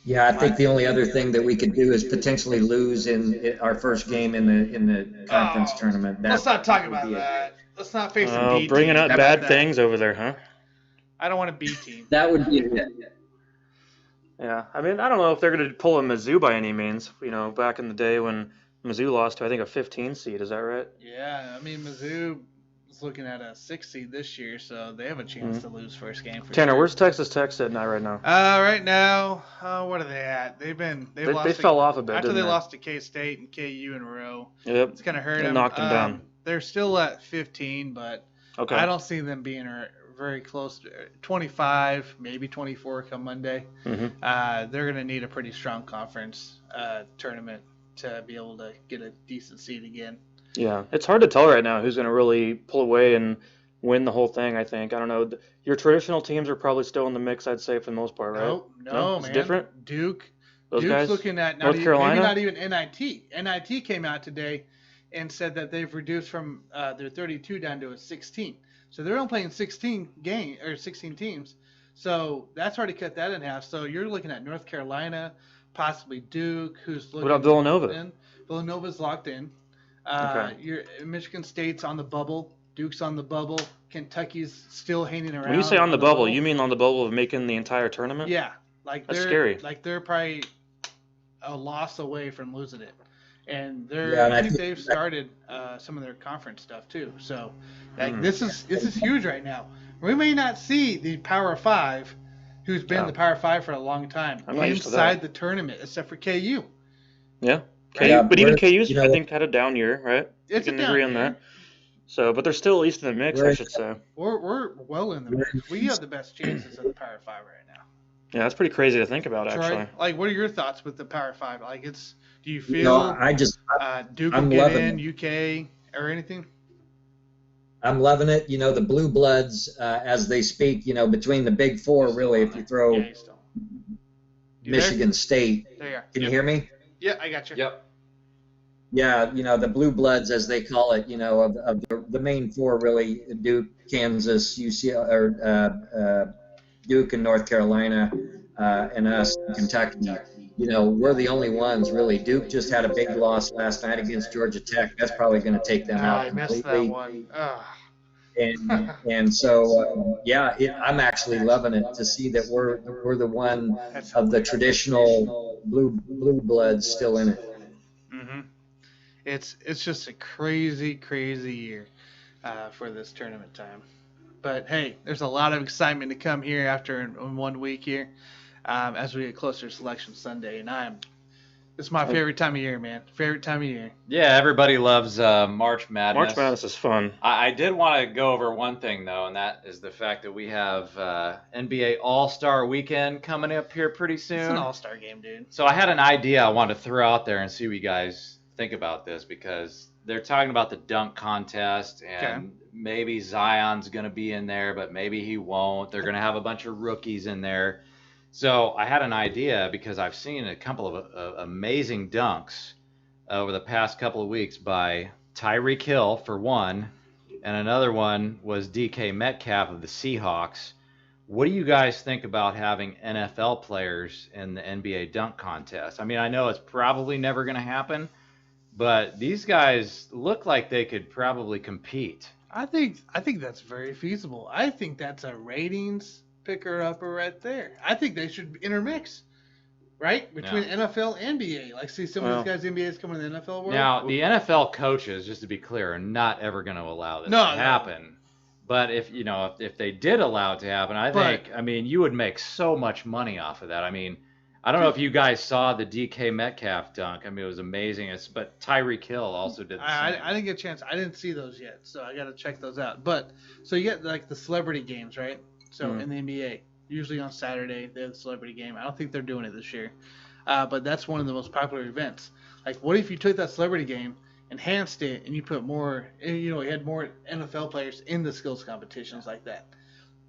Yeah, I think the only other thing that we could do is potentially lose in our first game in the conference tournament. Let's not talk about that. Let's not face a B bringing team. up bad things over there, huh? I don't want a B team. That would be it. Yeah, I mean, I don't know if they're going to pull a Mizzou by any means. Back in the day when Mizzou lost to, I think, a 15 seed. Is that right? Yeah, I mean, Mizzou is looking at a 6 seed this year, so they have a chance to lose first game. Tanner, sure. where's Texas Tech sitting at right now? Right now, what are they at? They fell off a bit after didn't they lost to K-State and KU in a row. Yep, it's kind of hurt them. Knocked them down. They're still at 15, but okay. I don't see them being very close to 25, maybe 24 come Monday. Mm-hmm. They're going to need a pretty strong conference tournament to be able to get a decent seed again. Yeah, it's hard to tell right now who's going to really pull away and win the whole thing, I think. I don't know. Your traditional teams are probably still in the mix, I'd say, for the most part, right? No, it's man. different? Duke's guys? looking at North Carolina? maybe not even NIT. NIT came out today and said that they've reduced from their 32 down to a 16. So they're only playing 16 teams. So that's already cut that in half. So you're looking at North Carolina, possibly Duke, who's looking. What about Villanova? In. Villanova's locked in. Okay. Michigan State's on the bubble. Duke's on the bubble. Kentucky's still hanging around. When you say on the bubble, you mean on the bubble of making the entire tournament? Yeah, like That's scary. Like they're probably a loss away from losing it, and Yeah, I think they've started some of their conference stuff too. So, like this is huge right now. We may not see the Power Five, who's been the Power Five for a long time, inside the tournament, except for KU. Yeah. Right? KU, but even KU's, I think, had a down year, right? It's you can agree on that. So, but they're still at least in the mix, I should say. We're well in the mix. We have the best chances of the Power Five right now. Yeah, that's pretty crazy to think about, actually. Troy, like, what are your thoughts with the Power Five? Like, do you feel Duke I'm will get loving in, UK, or anything? I'm loving it. The Blue Bloods, as they speak, between the Big Four, really, if you throw Michigan State. There you are. Can you hear me? Yeah, I got you. Yep. Yeah, the Blue Bloods, as they call it, of the main four, really, Duke, Kansas, UCLA, or Duke and North Carolina, and us, Kentucky. We're the only ones, really. Duke just had a big loss last night against Georgia Tech. That's probably going to take them out completely. I missed that one. And so, I'm actually loving it to see that we're the one of the traditional blue bloods still in it. Mm-hmm. It's just a crazy year for this tournament time. But hey, there's a lot of excitement to come here after in 1 week here as we get closer to Selection Sunday, and it's my favorite time of year, man. Favorite time of year. Yeah, everybody loves March Madness. March Madness is fun. I did want to go over one thing, though, and that is the fact that we have NBA All-Star Weekend coming up here pretty soon. It's an All-Star game, dude. So I had an idea I wanted to throw out there and see what you guys think about this, because they're talking about the dunk contest, and maybe Zion's going to be in there, but maybe he won't. They're going to have a bunch of rookies in there. So I had an idea, because I've seen a couple of amazing dunks over the past couple of weeks by Tyreek Hill, for one, and another one was DK Metcalf of the Seahawks. What do you guys think about having NFL players in the NBA dunk contest? I mean, I know it's probably never going to happen, but these guys look like they could probably compete. I think that's very feasible. I think that's a ratings picker-upper right there. I think they should intermix, right? Between NFL and NBA. Like, see some of these guys, NBA's coming to the NFL world. Now, the NFL coaches, just to be clear, are not ever going to allow this to happen. But if they did allow it to happen, I mean, you would make so much money off of that. I mean, I don't know if you guys saw the DK Metcalf dunk. I mean, it was amazing. But Tyreek Hill also did the same. I didn't get a chance. I didn't see those yet, so I got to check those out. But so you get like the celebrity games, right? So in the NBA, usually on Saturday they have the celebrity game. I don't think they're doing it this year, but that's one of the most popular events. Like, what if you took that celebrity game, enhanced it, and you put more? You had more NFL players in the skills competitions like that.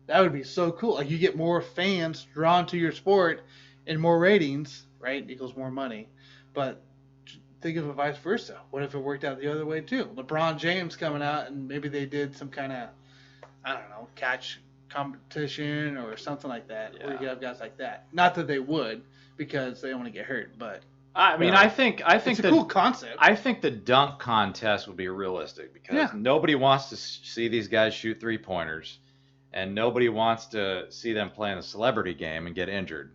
That would be so cool. Like, you get more fans drawn to your sport. And more ratings, right, equals more money. But think of it vice versa. What if it worked out the other way, too? LeBron James coming out, and maybe they did some kind of, I don't know, catch competition or something like that. Yeah. Where you could have guys like that. Not that they would, because they don't want to get hurt. But I mean, I think it's a cool concept. I think the dunk contest would be realistic, because nobody wants to see these guys shoot three-pointers, and nobody wants to see them playing a celebrity game and get injured.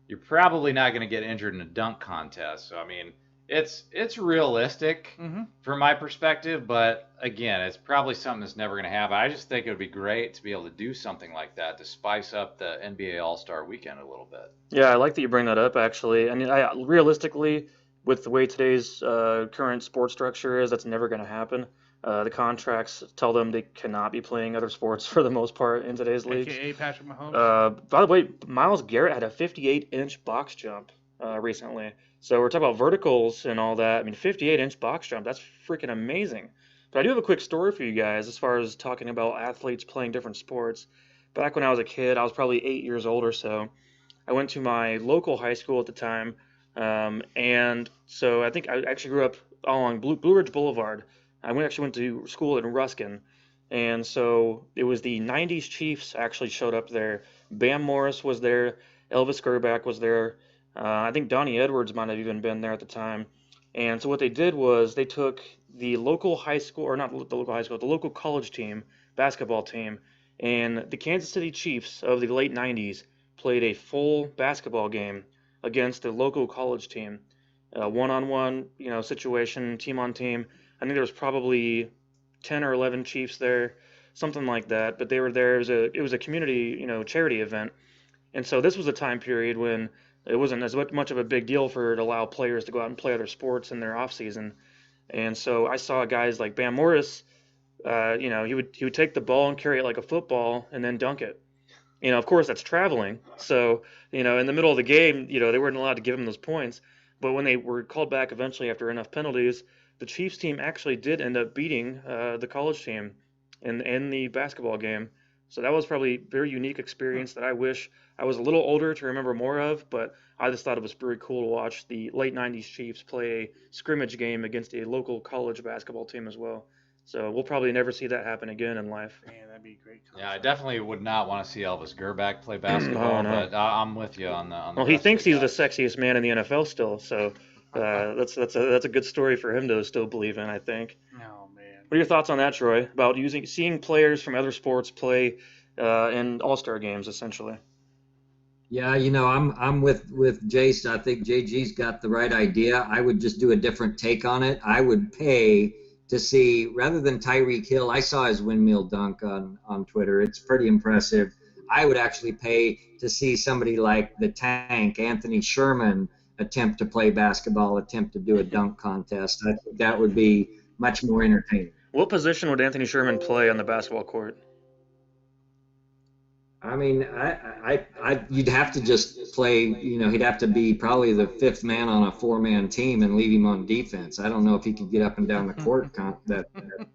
You're probably not going to get injured in a dunk contest. So, I mean, it's realistic from my perspective, but again, it's probably something that's never going to happen. I just think it would be great to be able to do something like that to spice up the NBA All-Star Weekend a little bit. Yeah, I like that you bring that up, actually. I mean, realistically, with the way today's current sports structure is, that's never going to happen. The contracts tell them they cannot be playing other sports for the most part in today's league. AKA Patrick Mahomes. By the way, Myles Garrett had a 58-inch box jump recently. So we're talking about verticals and all that. I mean, 58-inch box jump, that's freaking amazing. But I do have a quick story for you guys as far as talking about athletes playing different sports. Back when I was a kid, I was probably 8 years old or so. I went to my local high school at the time. And so I think I actually grew up along Blue Ridge Boulevard. I actually went to school in Ruskin, and so it was the 90s Chiefs actually showed up there. Bam Morris was there, Elvis Grbac was there, I think Donnie Edwards might have even been there at the time. And so what they did was they took the local high school, or not the local high school, the local college team, basketball team, and the Kansas City Chiefs of the late 90s played a full basketball game against the local college team. One-on-one, situation, team on team. I think there was probably 10 or 11 Chiefs there, something like that. But they were there. It was a community, charity event. And so this was a time period when it wasn't as much of a big deal to allow players to go out and play other sports in their off season. And so I saw guys like Bam Morris. He would take the ball and carry it like a football and then dunk it. Of course that's traveling. So in the middle of the game, they weren't allowed to give him those points. But when they were called back eventually after enough penalties, the Chiefs team actually did end up beating the college team in the basketball game. So that was probably a very unique experience that I wish I was a little older to remember more of, but I just thought it was very cool to watch the late 90s Chiefs play a scrimmage game against a local college basketball team as well. So we'll probably never see that happen again in life. Man, that'd be a great. Yeah, I definitely would not want to see Elvis Gerback play basketball, No. but I'm with you on the. Well, he thinks he's the sexiest man in the NFL still, so that's a good story for him to still believe in, I think. Oh man. What are your thoughts on that, Troy? About seeing players from other sports play in All-Star games, essentially? Yeah, I'm with Jace. I think JG's got the right idea. I would just do a different take on it. I would pay to see, rather than Tyreek Hill, I saw his windmill dunk on Twitter. It's pretty impressive. I would actually pay to see somebody like the Tank, Anthony Sherman, attempt to play basketball, attempt to do a dunk contest. I think that would be much more entertaining. What position would Anthony Sherman play on the basketball court? I mean, you'd have to just play, he'd have to be probably the fifth man on a four-man team and leave him on defense. I don't know if he could get up and down the court that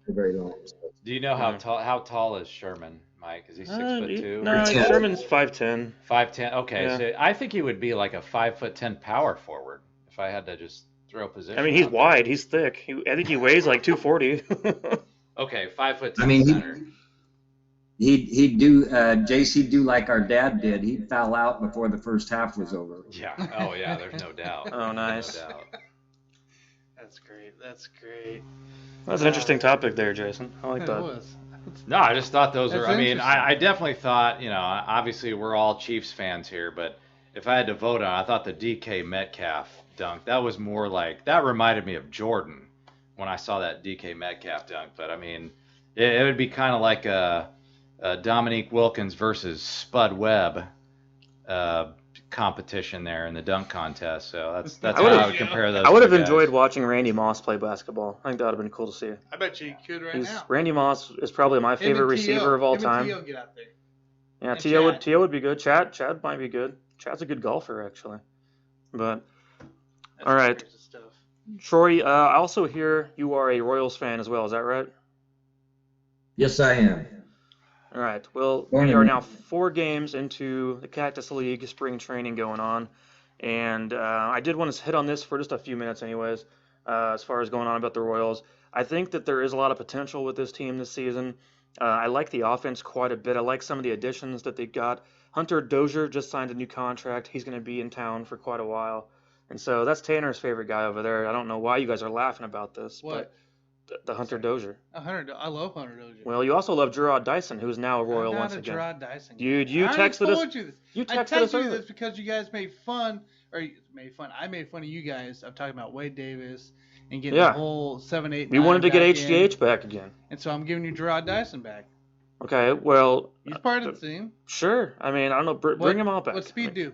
very long. Do you know how tall is Sherman, Mike? Is he 6'2"? No, Sherman's 5'10". 5'10". Okay, Yeah. so I think he would be like a 5'10" power forward if I had to just throw a position. I mean, he's out there. wide. He's thick. I think he weighs like 240. Okay, 5'10" I mean, center. He'd do, Jace, he'd do like our dad did. He'd foul out before the first half was over. Yeah. Oh, yeah. There's no doubt. Oh, nice. No doubt. That's great. That's great. That's an interesting topic there, Jason. I like It that. was. No, I just thought those were. That's I mean, interesting. I definitely thought, obviously we're all Chiefs fans here, but if I had to vote on it, I thought the DK Metcalf dunk, that was more like, that reminded me of Jordan when I saw that DK Metcalf dunk. But I mean, it would be kind of like a Dominique Wilkins versus Spud Webb competition there in the dunk contest. So that's how I would compare those. I would have two guys. enjoyed watching Randy Moss play basketball. I think that would have been cool to see. I bet you could right now. Randy Moss is probably my favorite receiver of all time. T.O. get out there. Yeah, And T.O. Chad. would be good. Chad might be good. Chad's a good golfer, actually. But That's all right, crazy stuff. Troy, I also hear you are a Royals fan as well. Is that right? Yes, I am. All right. Well, Morning. we are now 4 games into the Cactus League spring training going on, and I did want to hit on this for just a few minutes, anyways. As far as going on about the Royals, I think that there is a lot of potential with this team this season. I like the offense quite a bit. I like some of the additions that they got. Hunter Dozier just signed a new contract. He's going to be in town for quite a while, and so that's Tanner's favorite guy over there. I don't know why you guys are laughing about this, What? but the Hunter Dozier. I love Hunter Dozier. Well, you also love Gerard Dyson, who's now a Royal I'm not once a again. Gerard Dyson. Dude, you I already texted us. told you this. You I texted us texted you earlier. this because you guys made fun, I made fun of you guys of talking about Wade Davis and getting Yeah. the whole 7, 8, We 9 wanted to get back in, HGH back again. and so I'm giving you Gerard Dyson back. Okay, well, He's part of the team. sure. I mean, I don't know. Bring him all back. What's Speed do?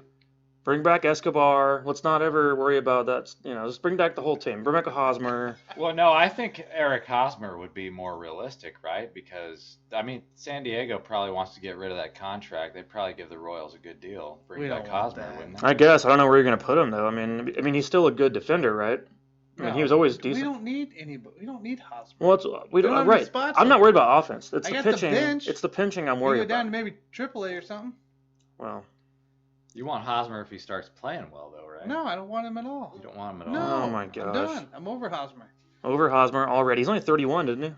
Bring back Escobar. Let's not ever worry about that. Just bring back the whole team. Bring back a Hosmer. Well, no, I think Eric Hosmer would be more realistic, right? Because, I mean, San Diego probably wants to get rid of that contract. They'd probably give the Royals a good deal. Bring We back don't want Hosmer, that. wouldn't they? I guess I don't know where you're gonna put him though. I mean, he's still a good defender, right? I mean, he was always We decent. don't need anybody. We don't need Hosmer. Well, we don't. don't have any Right. spots I'm not open. worried about offense. It's I the got the pitching. bench. It's the pitching I'm We worried go down to about. maybe AAA or something. Well, You want Hosmer if he starts playing well, though, right? No, I don't want him at all. You don't want him at all. No. Oh my I'm gosh. done. I'm over Hosmer. over Hosmer already. He's only 31, isn't he?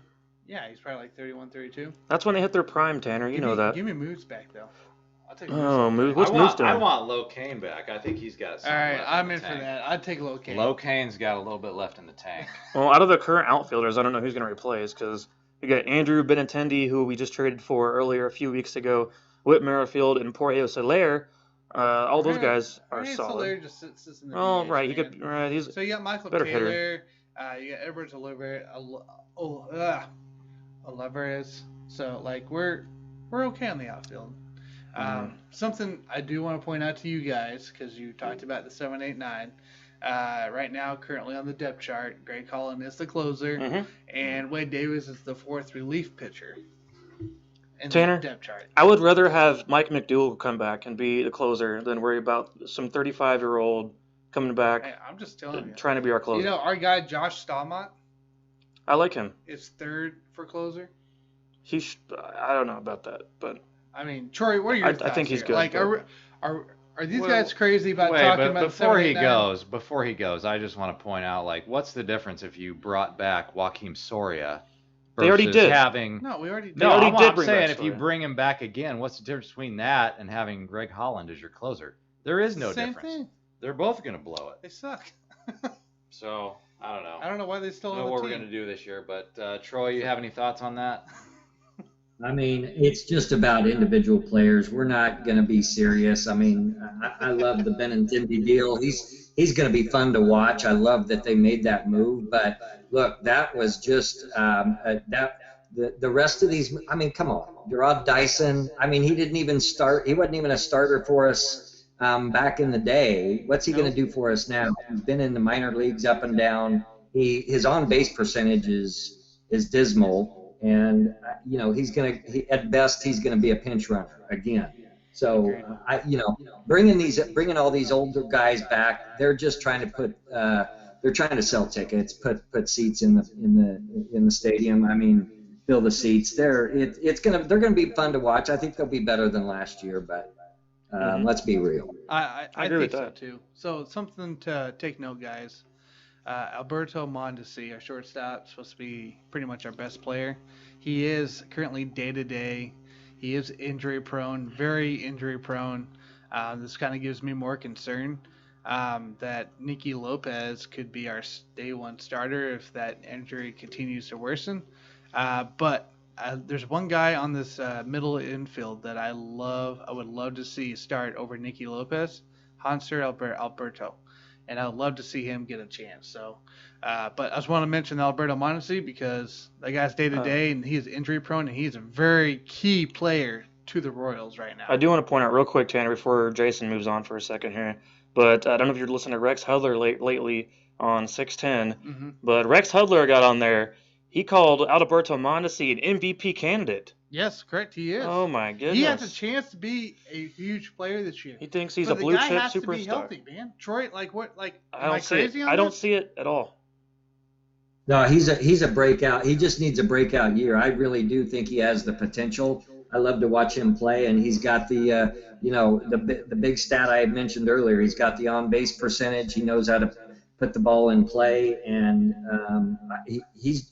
Yeah, he's probably like 31, 32. That's when they hit their prime, Tanner. You know that. Give me Moose back though. I'll take Oh, Moose. what's Moose doing? I want Low Kane back. I think he's got All some right, left I'm in in the for tank. that. I'd take Low Kane. Low Kane's got a little bit left in the tank. Well, out of the current outfielders, I don't know who's going to replace because you got Andrew Benintendi, who we just traded for earlier a few weeks ago, Whit Merrifield, and Jorge Soler. All those guys are solid. Soler just sits in the Oh, DH, right. He man. could. Right. He's So you got Michael better Taylor. hitter. You got Edwards Alvarez. So like we're okay on the outfield. Something I do want to point out to you guys because you talked about the 7, 8, 9. Right now, currently on the depth chart, Greg Holland is the closer, and Wade Davis is the 4th relief pitcher. In Tanner, the depth chart. I would rather have Mike McDougal come back and be the closer than worry about some 35-year-old coming back. Hey, I'm just telling you. Trying to be our closer. You know, our guy Josh Stallmont I like him. is 3rd for closer. I don't know about that, but I mean, Troy, what are your thoughts I think he's here? good. Like, are these guys crazy about talking about before 7, 8, he 9? before he goes, I just want to point out, like, what's the difference if you brought back Joakim Soria? They already versus did. Having No, we already did. no, already I'm, did I'm bring saying back if you Soria. bring him back again, what's the difference between that and having Greg Holland as your closer? There is no Same difference. thing. They're both gonna blow it. They suck. So I don't know. I don't know why they still I on don't know the what we're team. gonna do this year, but Troy, you have any thoughts on that? I mean, it's just about individual players. We're not going to be serious. I mean, I love the Benintendi deal. He's going to be fun to watch. I love that they made that move. But look, that was just the rest of these. I mean, come on, Gerard Dyson. I mean, he didn't even start. He wasn't even a starter for us back in the day. What's he going to do for us now? He's been in the minor leagues up and down. His on base percentage is dismal. And you know at best he's gonna be a pinch runner again. So bringing all these older guys back, they're just trying to sell tickets, put seats in the stadium. I mean, fill the seats. They're gonna be fun to watch. I think they'll be better than last year, but let's be real. I agree think with so that. too. So something to take note, guys. Alberto Mondesi, our shortstop, supposed to be pretty much our best player. He is currently day-to-day. He is injury-prone, very injury-prone. This kind of gives me more concern that Nicky Lopez could be our day one starter if that injury continues to worsen. But there's one guy on this middle infield that I would love to see start over Nicky Lopez, Hanser Alberto. And I would love to see him get a chance. So, but I just want to mention Alberto Mondesi because that guy's day-to-day, and he's injury-prone, and he's a very key player to the Royals right now. I do want to point out real quick, Tanner, before Jason moves on for a second here. But I don't know if you're listening to Rex Hudler lately on 610, but Rex Hudler got on there. He called Alberto Mondesi an MVP candidate. Yes, correct. He is. Oh my goodness. He has a chance to be a huge player this year. He thinks he's but a blue chip the guy has superstar. to be healthy, man. Troy, like what? Like, I am I don't see crazy it. on I don't this? see it at all. No, he's a breakout. He just needs a breakout year. I really do think he has the potential. I love to watch him play, and he's got the the big stat I had mentioned earlier. He's got the on base percentage. He knows how to put the ball in play, and he's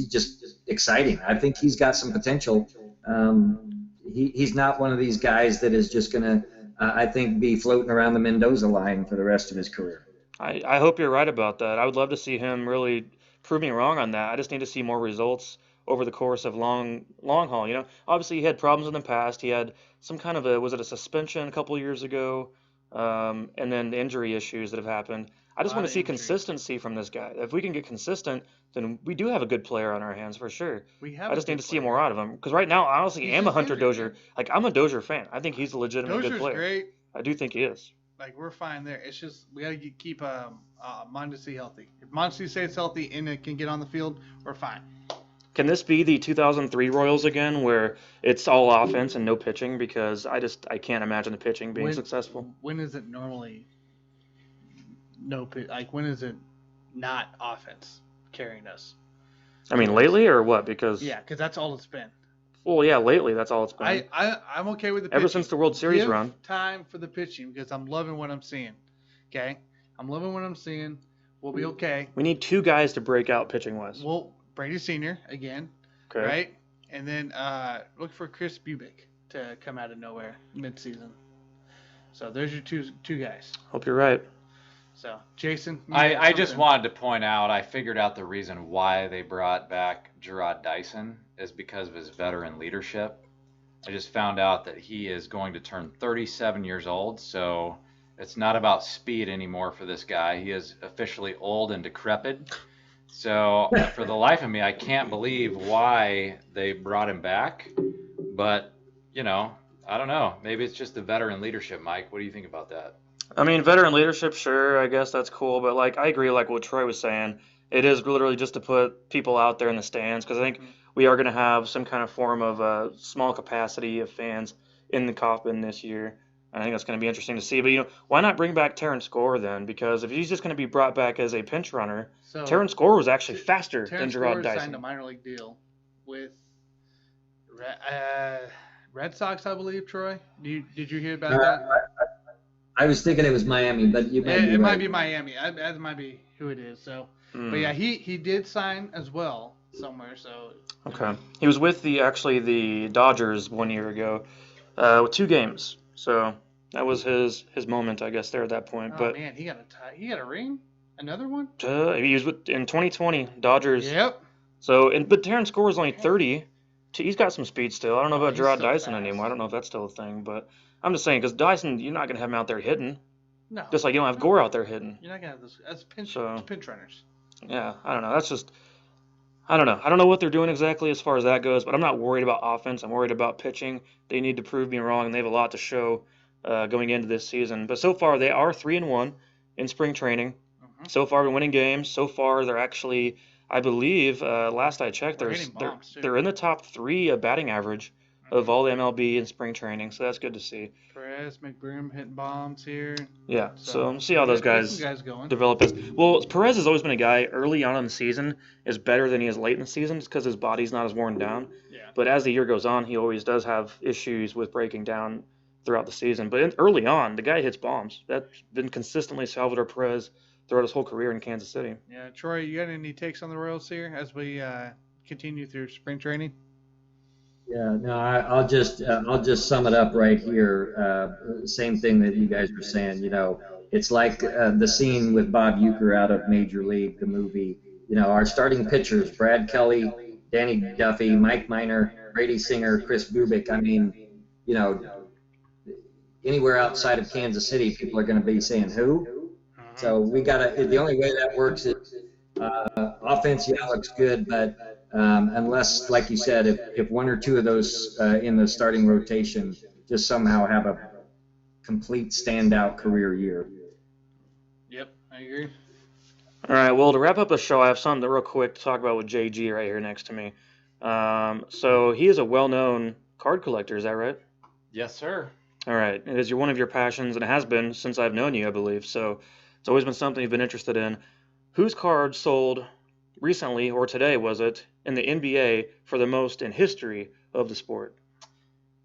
just exciting. I think he's got some potential. He's not one of these guys that is just going to, I think, be floating around the Mendoza line for the rest of his career. I hope you're right about that. I would love to see him really prove me wrong on that. I just need to see more results over the course of long haul. You know, obviously he had problems in the past. He had some kind of a suspension a couple years ago, and then the injury issues that have happened. I just want to see consistency from this guy. If we can get consistent, then we do have a good player on our hands for sure. I just need to see more out of him because right now, I honestly am a Hunter Dozier. Like, I'm a Dozier fan. I think he's a legitimate good player. Great. I do think he is. Like, we're fine there. It's just we got to keep Mondesi healthy. If Mondesi stays healthy and it can get on the field, we're fine. Can this be the 2003 Royals again, where it's all offense and no pitching? Because I can't imagine the pitching being successful. When is it normally no pitch? Like, when is it not offense carrying us? I mean, lately or what? Because that's all it's been. Well, yeah, lately that's all it's been. I'm okay with the pitching. Ever since the World Series run. Time for the pitching because I'm loving what I'm seeing. Okay, I'm loving what I'm seeing. We'll be okay. We need two guys to break out pitching wise. Well, Brady Sr. again, right? And then look for Chris Bubick. to come out of nowhere mid-season. So there's your two guys. Hope you're right. So Jason, I just wanted to point out, I figured out the reason why they brought back Gerard Dyson is because of his veteran leadership. I just found out that he is going to turn 37 years old, so it's not about speed anymore for this guy. He is officially old and decrepit. So for the life of me, I can't believe why they brought him back. But, you know, I don't know. Maybe it's just the veteran leadership, Mike. What do you think about that? I mean, veteran leadership, sure, I guess that's cool, but like I agree, like what Troy was saying, it is literally just to put people out there in the stands because I think we are going to have some kind of form of small capacity of fans in the Coffin this year. I think that's going to be interesting to see. But why not bring back Terrence Gore then? Because if he's just going to be brought back as a pinch runner, So Terrence Gore was actually faster than Terrence Gerard Gore Dyson. signed a minor league deal with Red Sox, I believe. Troy, did you hear about that? I was thinking it was Miami, but you might be It right. might be Miami. That might be who it is. So, but yeah, he did sign as well somewhere. So Okay, he was with the Dodgers 1 year ago, with 2 games. So that was his moment, I guess, there at that point. Oh But man, he got a ring, another one. he was in 2020 Dodgers. Yep. So, but Terrence Gore is only 30. He's got some speed still. I don't know about He's Gerard still Dyson fast. anymore. I don't know if that's still a thing, but I'm just saying because Dyson, you're not gonna have him out there hitting, No. just like you don't have Gore out there hitting. You're not gonna have those as pinch runners. Yeah, I don't know. That's just, I don't know. I don't know what they're doing exactly as far as that goes, but I'm not worried about offense. I'm worried about pitching. They need to prove me wrong, and they have a lot to show going into this season. But so far, they are 3-1 in spring training. So far, they're winning games. So far, they're actually, I believe, last I checked, they're in the top 3 batting average of all the MLB in spring training. So that's good to see. Perez, McBroom hitting bombs here. Yeah, so see how those guys going. develop. Well, Perez has always been a guy early on in the season is better than he is late in the season just because his body's not as worn down. Yeah. But as the year goes on, he always does have issues with breaking down throughout the season. But early on, the guy hits bombs. That's been consistently Salvador Perez throughout his whole career in Kansas City. Yeah, Troy, you got any takes on the Royals here as we continue through spring training? Yeah, no, I'll just sum it up right here. Same thing that you guys were saying. It's like the scene with Bob Uecker out of Major League, the movie. Our starting pitchers: Brad Kelly, Danny Duffy, Mike Minor, Brady Singer, Chris Bubik. I mean, anywhere outside of Kansas City, people are going to be saying who. So we gotta. The only way that works is offense. Yeah, looks good, but unless, like you said, if one or two of those in the starting rotation just somehow have a complete standout career year. Yep, I agree. All right, well, to wrap up the show, I have something real quick to talk about with JG right here next to me. So he is a well-known card collector, is that right? Yes, sir. All right, it is one of your passions, and it has been since I've known you, I believe. So it's always been something you've been interested in. Whose card sold recently, or today was it, in the NBA for the most in history of the sport?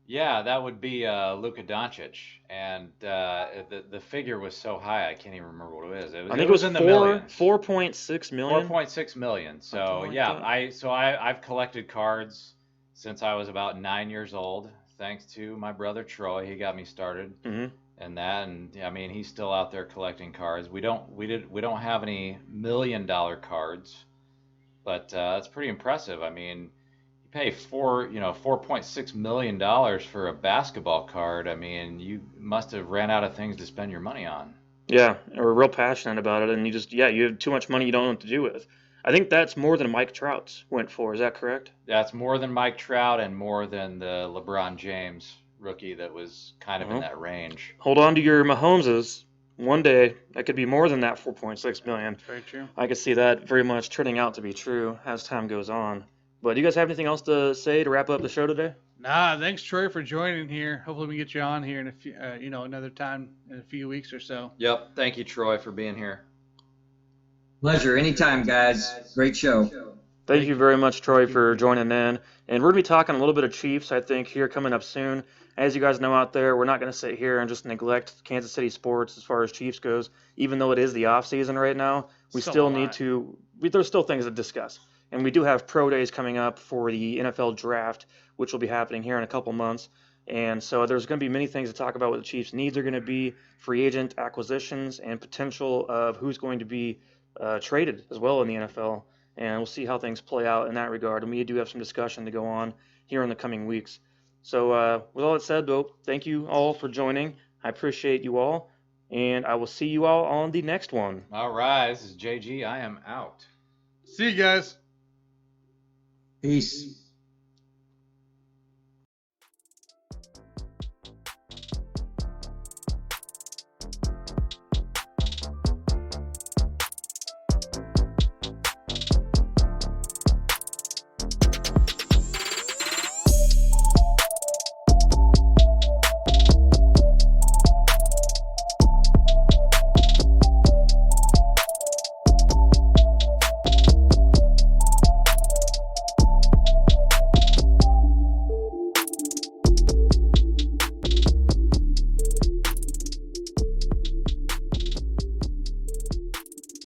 Yeah, that would be Luka Doncic, and the figure was so high I can't even remember what it was. I think it was in the millions. 4.6 million. 4.6 million. So like yeah, that. I've collected cards since I was about 9 years old. Thanks to my brother Troy, he got me started in that, and I mean he's still out there collecting cards. We don't have any $1 million cards, but that's pretty impressive. I mean, you pay $4.6 million for a basketball card. I mean, you must have ran out of things to spend your money on. Yeah, we're real passionate about it, and you have too much money you don't know what to do with. I think that's more than Mike Trout's went for. Is that correct? That's more than Mike Trout and more than the LeBron James rookie that was kind of in that range. Hold on to your Mahomeses. One day, that could be more than that 4.6 million. Very true. I could see that very much turning out to be true as time goes on. But do you guys have anything else to say to wrap up the show today? Nah, thanks Troy for joining here. Hopefully we get you on here in a few, another time in a few weeks or so. Yep. Thank you, Troy, for being here. Pleasure. Anytime, guys. Great show. Thank you very much, Troy, for joining in. And we're going to be talking a little bit of Chiefs, I think, here coming up soon. As you guys know out there, we're not going to sit here and just neglect Kansas City sports as far as Chiefs goes. Even though it is the off season right now, there's still things to discuss. And we do have pro days coming up for the NFL draft, which will be happening here in a couple months. And so there's going to be many things to talk about what the Chiefs' needs are going to be, free agent acquisitions, and potential of who's going to be traded as well in the NFL. And we'll see how things play out in that regard. And we do have some discussion to go on here in the coming weeks. So with all that said, though, thank you all for joining. I appreciate you all. And I will see you all on the next one. All right, this is JG. I am out. See you guys. Peace.